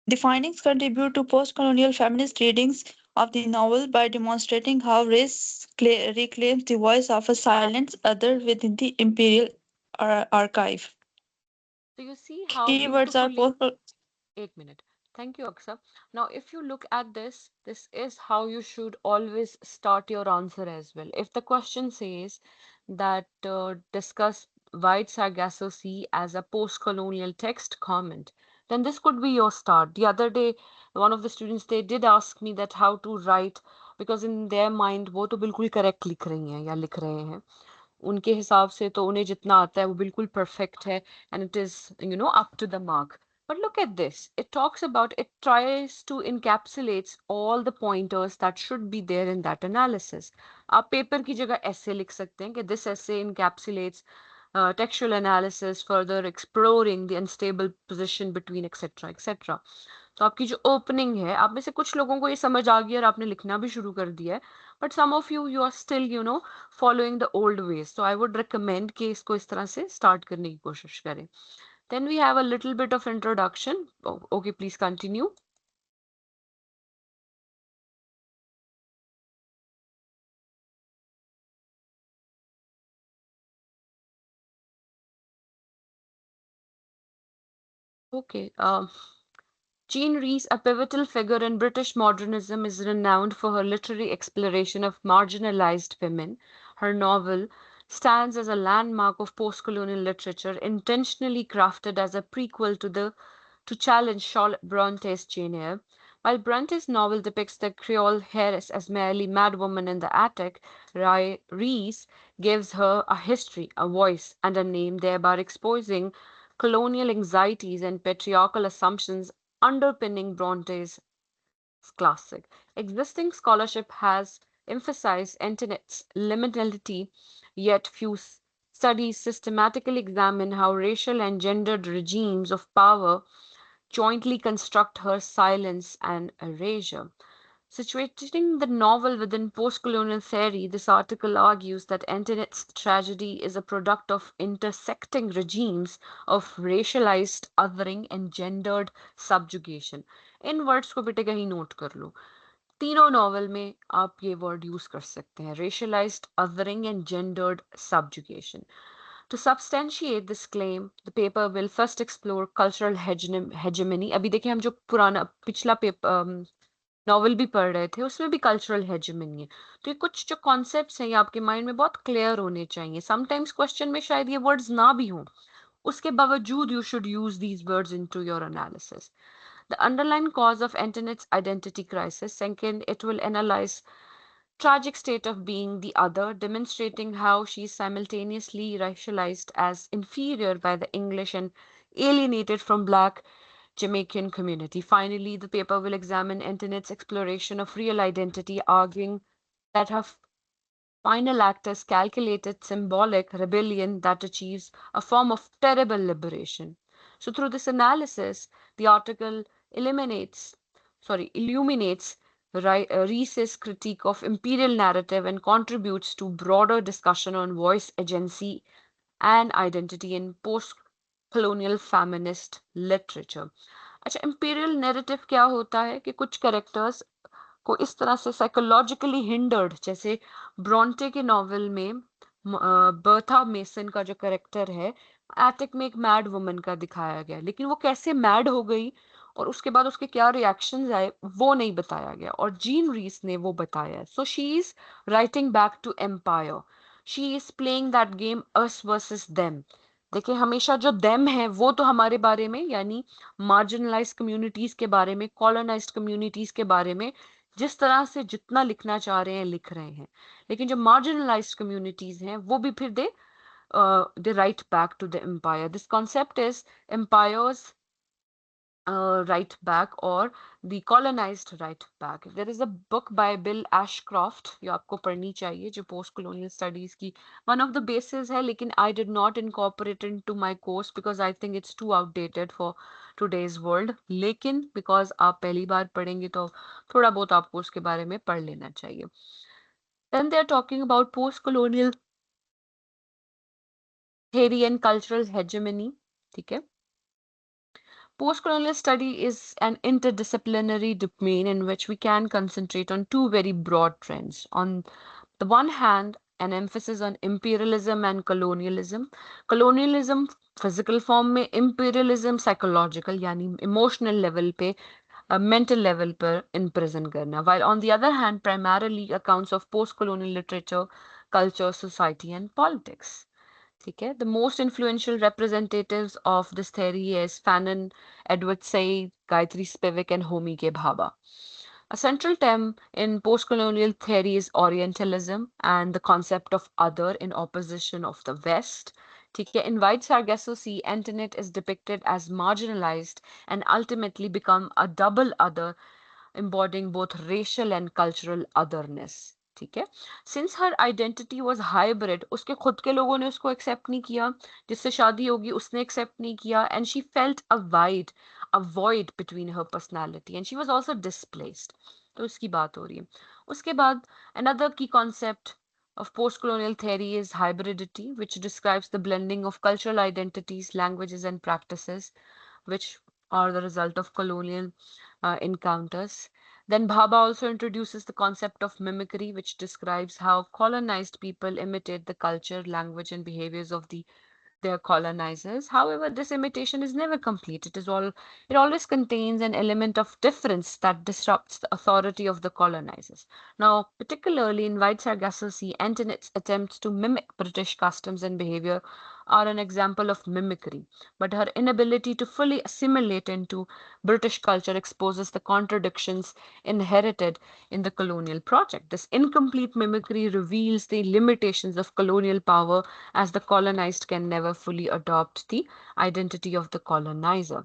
The findings contribute to post-colonial feminist readings of the novel by demonstrating how race reclaims the voice of a silenced other within the imperial archive. So you see how Keywords are beautifully. एक minute. Thank you, Aksa. Now, if you look at this, this is how you should always start your answer as well. If the question says that discuss White Sargasso Sea as a post-colonial text comment, then this could be your start. The other day, one of the students, they did ask me that how to write, because in their mind, वो तो बिल्कुल correct लिख रही हैं या लिख रहे हैं. उनके हिसाब से तो उन्हें जितना आता है वो बिल्कुल perfect है, and it is, up to the mark. But look at this. It talks about, it tries to encapsulate all the pointers that should be there in that analysis. आप पेपर की जगह essay लिख सकते हैं कि this essay encapsulates textual analysis, further exploring the unstable position between etc. etc. तो आपकी जो ओपनिंग है, आप में से कुछ लोगों को ये समझ आ गया और आपने लिखना भी शुरू कर दिया है, but some of you are still following the old ways. तो आई वुड रिकमेंड कि इसको इस तरह से स्टार्ट करने की कोशिश करें. Then we have a little bit of introduction. Oh, okay, please continue. Okay. Jean Rhys, a pivotal figure in British modernism, is renowned for her literary exploration of marginalized women. Her novel stands as a landmark of postcolonial literature, intentionally crafted as a prequel to challenge Charlotte Bronte's Jane Eyre. While Bronte's novel depicts the Creole heiress as merely madwoman in the attic, Rhys gives her a history, a voice, and a name, thereby exposing colonial anxieties and patriarchal assumptions underpinning Bronte's classic. Existing scholarship has emphasized Antonette's liminality, yet few studies systematically examine how racial and gendered regimes of power jointly construct her silence and erasure. Situating the novel within postcolonial theory, this article argues that Antonette's tragedy is a product of intersecting regimes of racialized othering and gendered subjugation. In words को बेटे कहीं note कर लो. तीनों novel में आप ये word use कर सकते हैं, racialized othering and gendered subjugation. To substantiate this claim, the paper will first explore cultural hegemony. अभी देखिए हम जो पिछला नॉवल भी पढ़ रहे थे, उसमें भी कल्चरल हेजेमनी है. तो ये कुछ जो कॉन्सेप्ट्स हैं ये आपके माइंड में बहुत क्लियर होने चाहिए. समटाइम्स क्वेश्चन में शायद ये वर्ड्स ना भी हों, उसके बावजूद you should use these words into your analysis. The underlying cause of Antonette's identity crisis. Second, it will analyze tragic state of being the other, demonstrating how she is simultaneously racialized as inferior by the English and alienated from Black Jamaican community. Finally, the paper will examine Antonette's exploration of real identity, arguing that her final act is calculated symbolic rebellion that achieves a form of terrible liberation. So through this analysis, the article illuminates Rees's critique of imperial narrative and contributes to broader discussion on voice agency and identity in post-colonial feminist literature. अच्छा, imperial narrative क्या होता है कि कुछ characters को इस तरह से साइकोलॉजिकली हिंडर्ड, जैसे ब्रॉन्टे के नॉवल में बर्था मेसन का जो करेक्टर है, एटिक में एक मैड वुमन का दिखाया गया, लेकिन वो कैसे मैड हो गई और उसके बाद उसके क्या रिएक्शंस आए वो नहीं बताया गया, और जीन रीस ने वो बताया है. So she is writing back to empire, she is playing that game us versus them. देखिए, हमेशा जो देम है वो तो हमारे बारे में, यानी मार्जिनलाइज कम्युनिटीज के बारे में, कॉलोनाइज्ड कम्युनिटीज के बारे में जिस तरह से जितना लिखना चाह रहे हैं लिख रहे हैं, लेकिन जो मार्जिनलाइज्ड कम्युनिटीज हैं वो भी फिर they write back to the empire. This concept is empires right back or the colonized right back. There is a book by Bill Ashcroft, जो आपको पढ़नी चाहिए, जो post colonial studies की one of the bases है, लेकिन I did not incorporate it into my course because I think it's too outdated for today's world. लेकिन because आप पहली बार पढ़ेंगे तो थोड़ा बहुत आपको उसके बारे में पढ़ लेना चाहिए. Then they are talking about post colonial theory and cultural hegemony. ठीक है. Postcolonial study is an interdisciplinary domain in which we can concentrate on two very broad trends. On the one hand, an emphasis on imperialism and colonialism. Colonialism physical form में, imperialism psychological यानी emotional level पे, mental level पर imprison करना. While on the other hand, primarily accounts of post-colonial literature, culture, society and politics. ठीक है. The most influential representatives of this theory is Fanon, Edward Said, Gayatri Spivak and Homi K. Bhabha. A central term in post-colonial theory is Orientalism and the concept of other in opposition of the West. ठीक है. In White Sargasso Sea, Antoinette is depicted as marginalized and ultimately become a double other, embodying both racial and cultural otherness. ठीक है. Since her identity was hybrid, उसके खुद के लोगों ने उसको एक्सेप्ट नहीं किया, जिससे शादी होगी उसने एक्सेप्ट नहीं किया, and she felt a void between her personality and she was also displaced. तो उसकी बात हो रही है. उसके बाद another key concept of postcolonial theory is hybridity, which describes the blending of cultural identities, languages, and practices, which are the result of colonial encounters. Then Bhabha also introduces the concept of mimicry, which describes how colonized people imitate the culture, language, and behaviors of their colonizers. However, this imitation is never complete. It always contains an element of difference that disrupts the authority of the colonizers. Now, particularly in White Sargasso Antonet's attempts to mimic British customs and behavior are an example of mimicry, but her inability to fully assimilate into British culture exposes the contradictions inherited in the colonial project. This incomplete mimicry reveals the limitations of colonial power, as the colonized can never fully adopt the identity of the colonizer.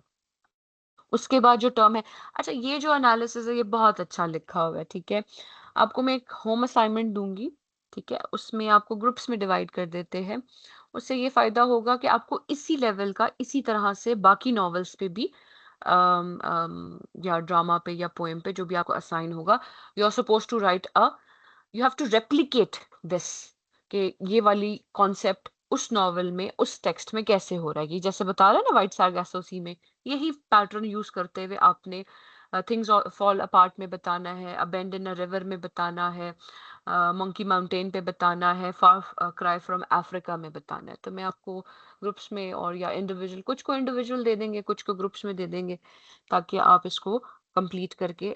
उसके बाद जो term है, अच्छा ये जो analysis है ये बहुत अच्छा लिखा हुआ है, ठीक है. आपको मैं एक होम असाइनमेंट दूंगी, ठीक है, उसमें आपको ग्रुप्स में डिवाइड कर देते हैं. उससे ये फायदा होगा कि आपको इसी लेवल का इसी तरह से बाकी नॉवेल्स पे भी या ड्रामा पे या पोएम पे जो भी आपको असाइन होगा, you are suppose to write you have to replicate this, कि ये वाली कॉन्सेप्ट उस नॉवेल में उस टेक्स्ट में कैसे हो रहा है. ये जैसे बता रहा है ना व्हाइट सारगासोसी में, यही पैटर्न यूज करते हुए आपने थिंग्स फॉल अपार्ट में बताना है, अबेंड इन अ रिवर में बताना है, मंकी माउंटेन पे बताना है, फार क्राई फ्रॉम अफ्रीका में बताना है. तो मैं आपको ग्रुप्स में और या इंडिविजुअल, कुछ को इंडिविजुअल दे देंगे, कुछ को ग्रुप्स में दे देंगे, ताकि आप इसको कंप्लीट करके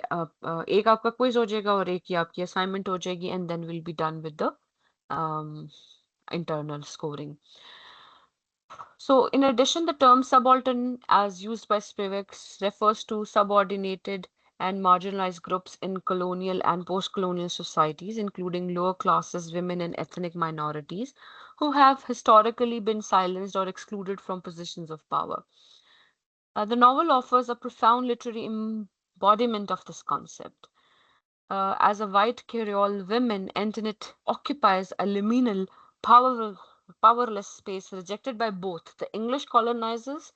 एक आपका क्विज हो जाएगा और एक ही आपकी असाइनमेंट हो जाएगी, and then will be done with the internal scoring. So, in addition, the term subaltern, as used by Spivak, refers to subordinated and marginalized groups in colonial and post-colonial societies, including lower classes, women, and ethnic minorities, who have historically been silenced or excluded from positions of power. The novel offers a profound literary embodiment of this concept. As a white Creole woman, Antoinette occupies a liminal, powerless space rejected by both the English colonizers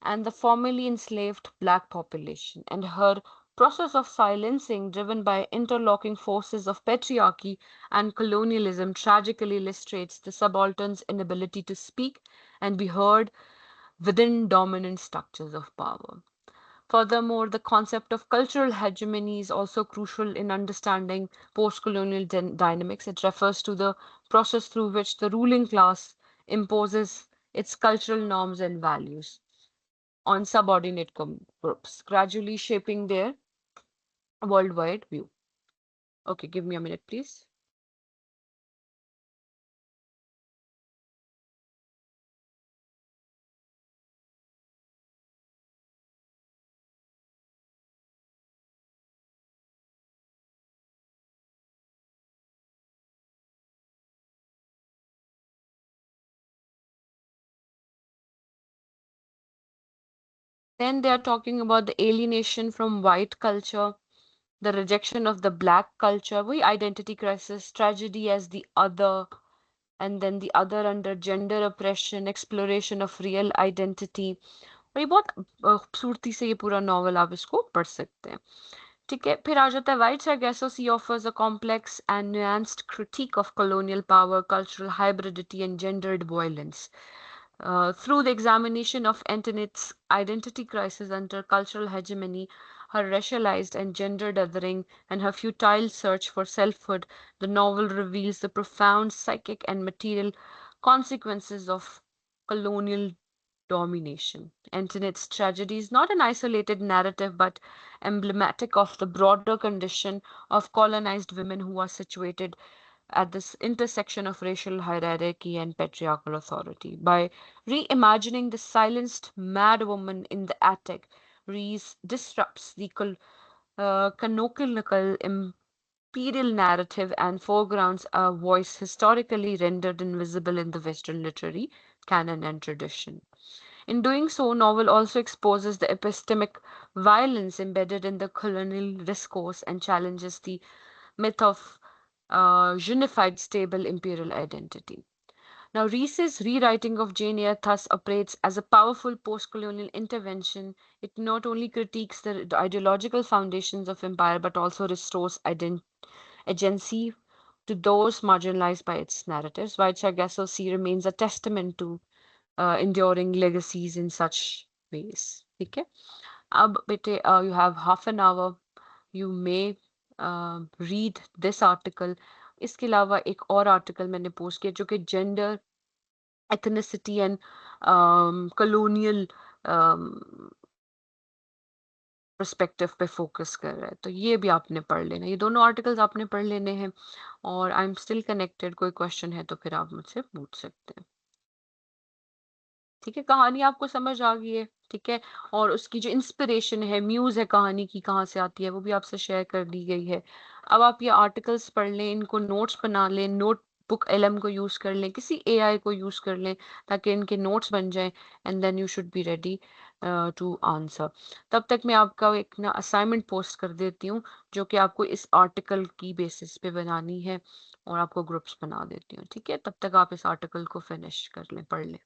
and the formerly enslaved black population, and her process of silencing, driven by interlocking forces of patriarchy and colonialism, tragically illustrates the subaltern's inability to speak and be heard within dominant structures of power. Furthermore, the concept of cultural hegemony is also crucial in understanding post-colonial dynamics. It refers to the process through which the ruling class imposes its cultural norms and values on subordinate groups, gradually shaping their worldwide view. Okay, give me a minute, please. Then they are talking about the alienation from white culture, the rejection of the black culture, we identity crisis, tragedy as the other, and then the other under gender oppression, exploration of real identity. और ये बहुत खूबसूरती से ये पूरा novel आप इसको पढ़ सकते हैं. ठीक है, फिर आ जाता है White Sargasso Sea offers a complex and nuanced critique of colonial power, cultural hybridity, and gendered violence. Through the examination of Antoinette's identity crisis under cultural hegemony, her racialized and gendered othering, and her futile search for selfhood, the novel reveals the profound psychic and material consequences of colonial domination. Antoinette's tragedy is not an isolated narrative but emblematic of the broader condition of colonized women who are situated at this intersection of racial hierarchy and patriarchal authority. By reimagining the silenced mad woman in the attic, Rees disrupts the canonical imperial narrative and foregrounds a voice historically rendered invisible in the Western literary canon and tradition. In doing so, novel also exposes the epistemic violence embedded in the colonial discourse and challenges the myth of unified, stable imperial identity. Now, Reese's rewriting of Jane Eyre thus operates as a powerful post-colonial intervention. It not only critiques the ideological foundations of empire, but also restores agency to those marginalized by its narratives. White Sargasso Sea remains a testament to enduring legacies in such ways. ठीक है? अब बेटे, you have half an hour. You may read this article. इसके अलावा एक और article मैंने post किया जो कि gender, ethnicity and colonial perspective पे फोकस कर रहा है, तो ये भी आपने पढ़ लेना। ये दोनों आर्टिकल्स आपने पढ़ लेने हैं। और आई एम स्टिल कनेक्टेड, कोई क्वेश्चन है तो फिर आप मुझसे पूछ सकते हैं। ठीक है, कहानी आपको समझ आ गई है? ठीक है, और उसकी जो इंस्पिरेशन है, म्यूज है कहानी की, कहाँ से आती है, वो भी आपसे शेयर कर दी गई है। अब आप ये आर्टिकल्स पढ़ लें, इनको नोट्स बना लें, नोटबुक एलएम को यूज कर लें, किसी एआई को यूज कर लें, ताकि इनके नोट्स बन जाएं, and then you should be ready to answer. तब तक मैं आपका एक ना असाइनमेंट पोस्ट कर देती हूँ, जो कि आपको इस आर्टिकल की बेसिस पे बनानी है, और आपको ग्रुप्स बना देती हूँ। ठीक है, तब तक आप इस आर्टिकल को फिनिश कर लें, पढ़ लें।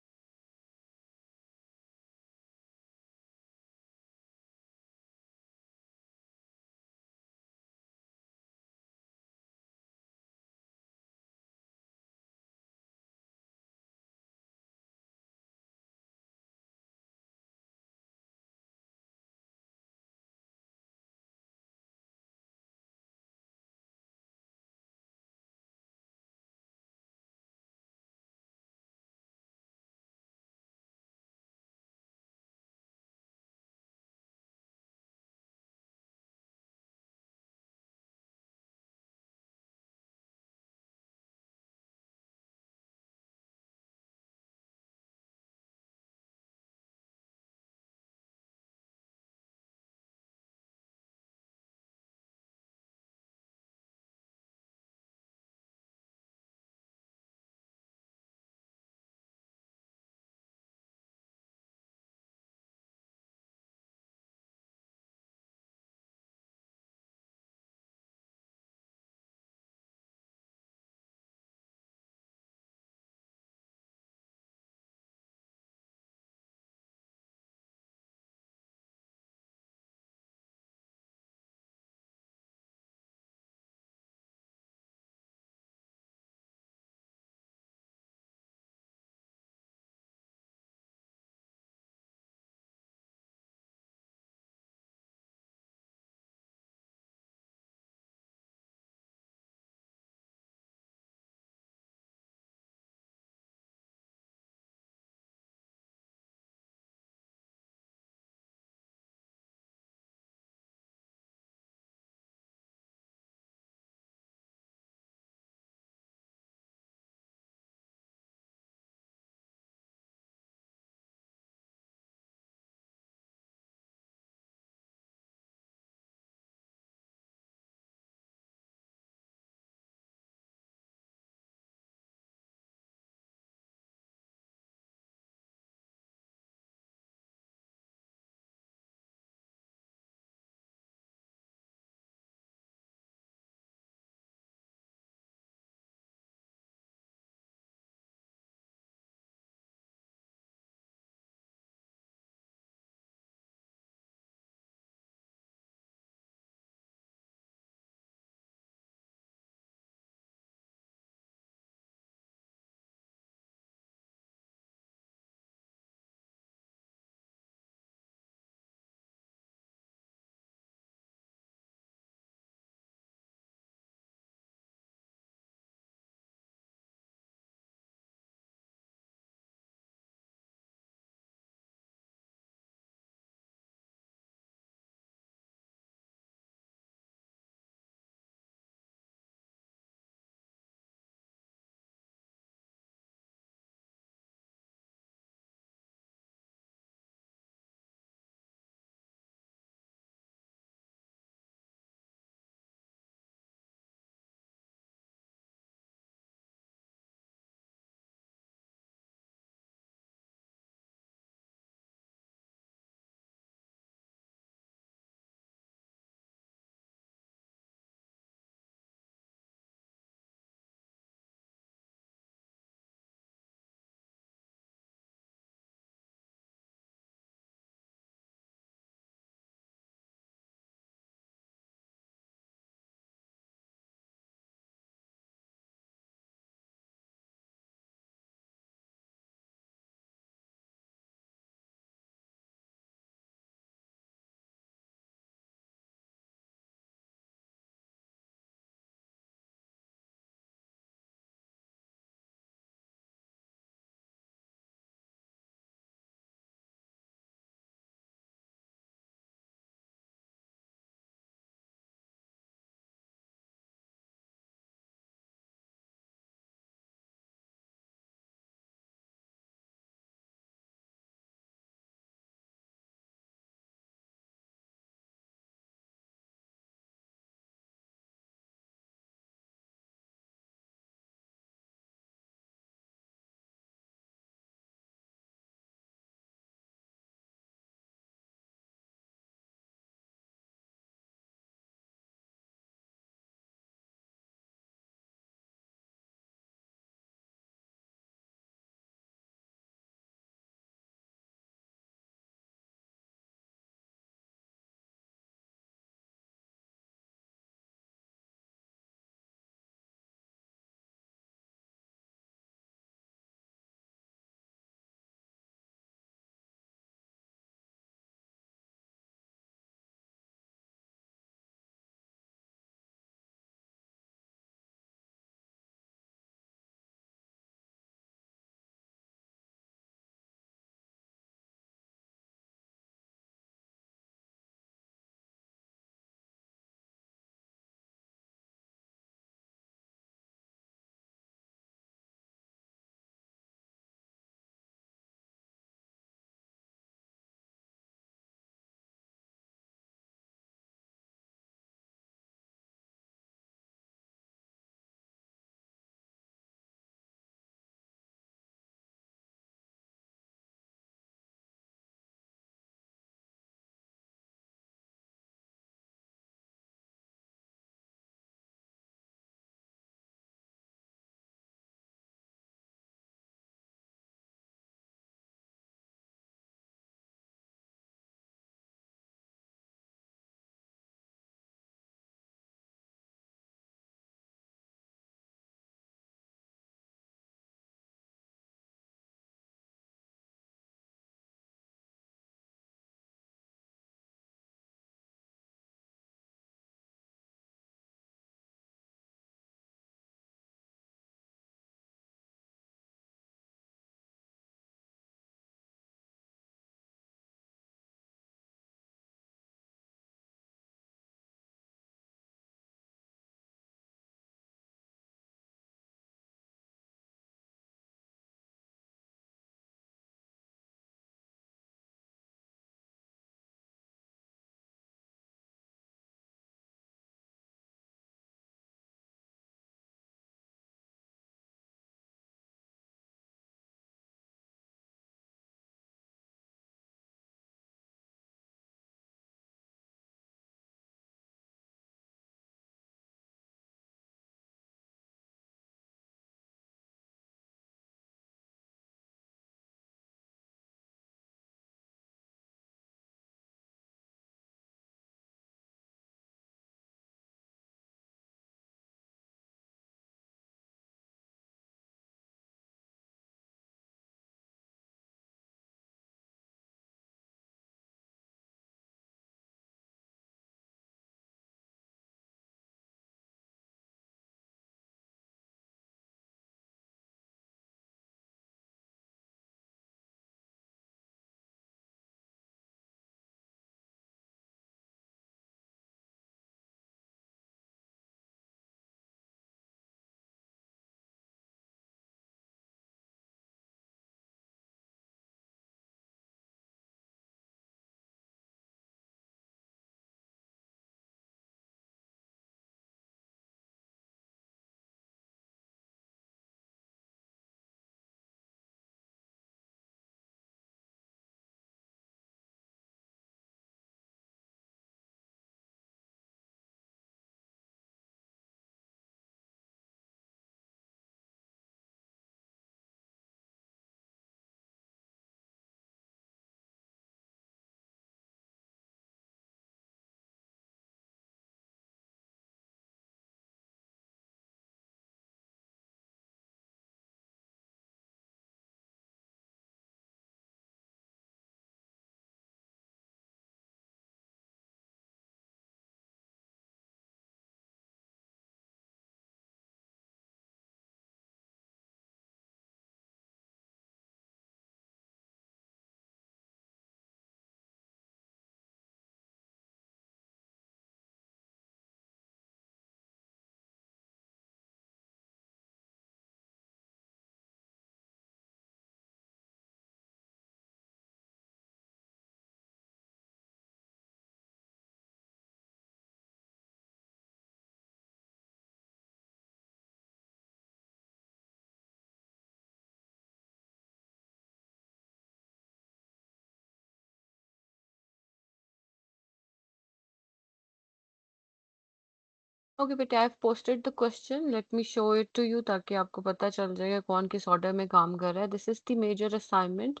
ओके बेटा, I have posted the question, let me show it to you ताकि आपको पता चल जाएगा कौन किस ऑर्डर में काम कर रहा है. This is the major assignment,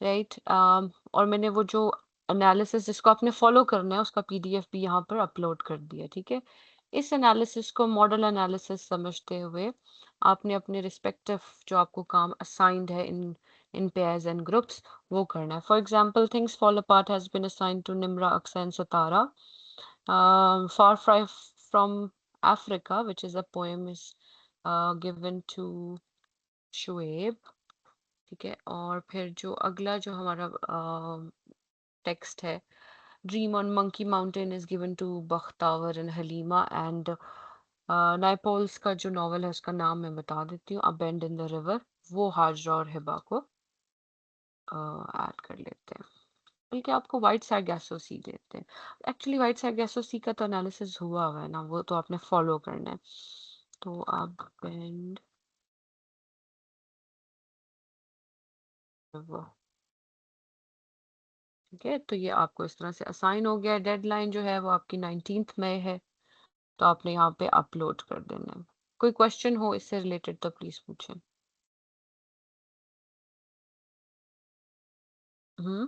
right. और मैंने वो जो एनालिसिस जिसको आपने फॉलो करना है उसका पीडीएफ भी यहाँ पर अपलोड कर दिया. ठीक है. इस एनालिसिस को मॉडल एनालिसिस समझते हुए आपने अपने रिस्पेक्टिव जो आपको काम असाइंड है इन पेयर्स एंड ग्रुप्स वो करना है. For example, Things Fall Apart has been assigned to Nimra, Aqsa and Satara. Far from Africa, which is a poem, is given to Shoaib. ठीक है. और फिर जो अगला जो हमारा टेक्स्ट है, Dream on Monkey Mountain, is given to Bakhtawar and Halima. And Naipaul's का जो नॉवल है उसका नाम मैं बता देती हूँ, अ बेंड इन द रिवर, वो हाजरा और हिबा को ऐड कर लेते हैं. बल्कि आपको वाइट सैरगैसोसी देते हैं. एक्चुअली वाइट सैरगैसोसी का तो एनालिसिस हुआ है ना, वो तो आपने फॉलो करना है. तो आप बेंड रिवर. ठीक है. तो ये आपको इस तरह से असाइन हो गया. डेडलाइन जो है वो आपकी 19th मई है, तो आपने यहाँ पे अपलोड कर देना है. कोई क्वेश्चन हो इससे रिलेटेड तो प्लीज पूछें. हम्म.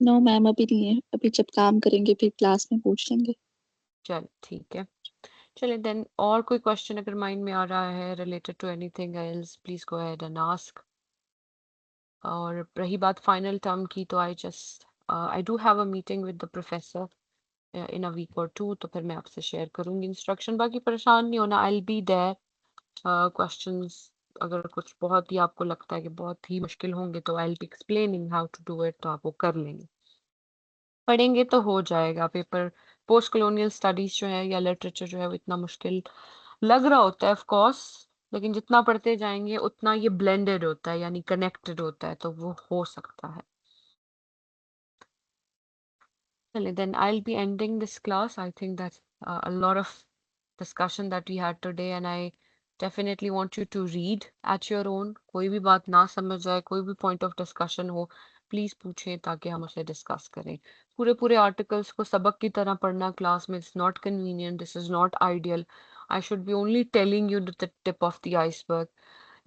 नो मैम, अभी नहीं है, अभी जब काम करेंगे फिर क्लास में पूछ लेंगे. चल ठीक है. चलिए देन, और कोई क्वेश्चन अगर माइंड में आ रहा है related to anything else, please go ahead and ask. और रही बात फाइनल टर्म की, तो I do have a meeting with the professor in a week और 2, तो फिर मैं आपसे शेयर करूंगी इंस्ट्रक्शन. बाकी परेशान नहीं होना, I will be there. Questions अगर कुछ बहुत ही आपको लगता है कि बहुत ही मुश्किल होंगे, तो I will be explaining how to do it, तो आप वो कर लेंगे. पढ़ेंगे तो हो जाएगा. पेपर पोस्ट कॉलोनियल स्टडीज जो है या लिटरेचर जो है वो इतना मुश्किल लग रहा होता है ऑफ कोर्स, लेकिन जितना पढ़ते जाएंगे उतना ये ब्लेंडेड होता है, यानी कनेक्टेड होता है, तो वो हो सकता है. Then I'll be ending this class. I think that's a lot of discussion that we had today, and I definitely want you to read at your own. कोई भी बात ना समझ आए, कोई भी point of discussion हो, प्लीज पूछें ताकि हम उसे डिस्कस करें. पूरे पूरे आर्टिकल्स को सबक की तरह पढ़ना क्लास में it's not convenient, this is not ideal. I should be only telling you the tip of the iceberg.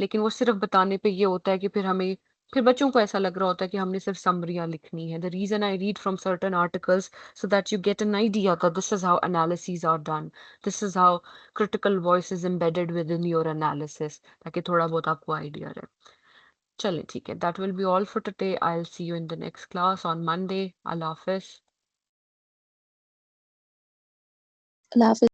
लेकिन वो सिर्फ बताने पे ये होता है कि फिर बच्चों को ऐसा लग रहा होता है कि हमने सिर्फ समरियां लिखनी है. The reason I read from certain articles so that you get an idea that this is how analyses are done, this is how critical voice is embedded within your analysis, ताकि थोड़ा बहुत आपको आइडिया रहे. चलें ठीक है. that will be all for today. I'll see you in the next class on Monday. Allah Hafiz. अल्लाह हाफिज़.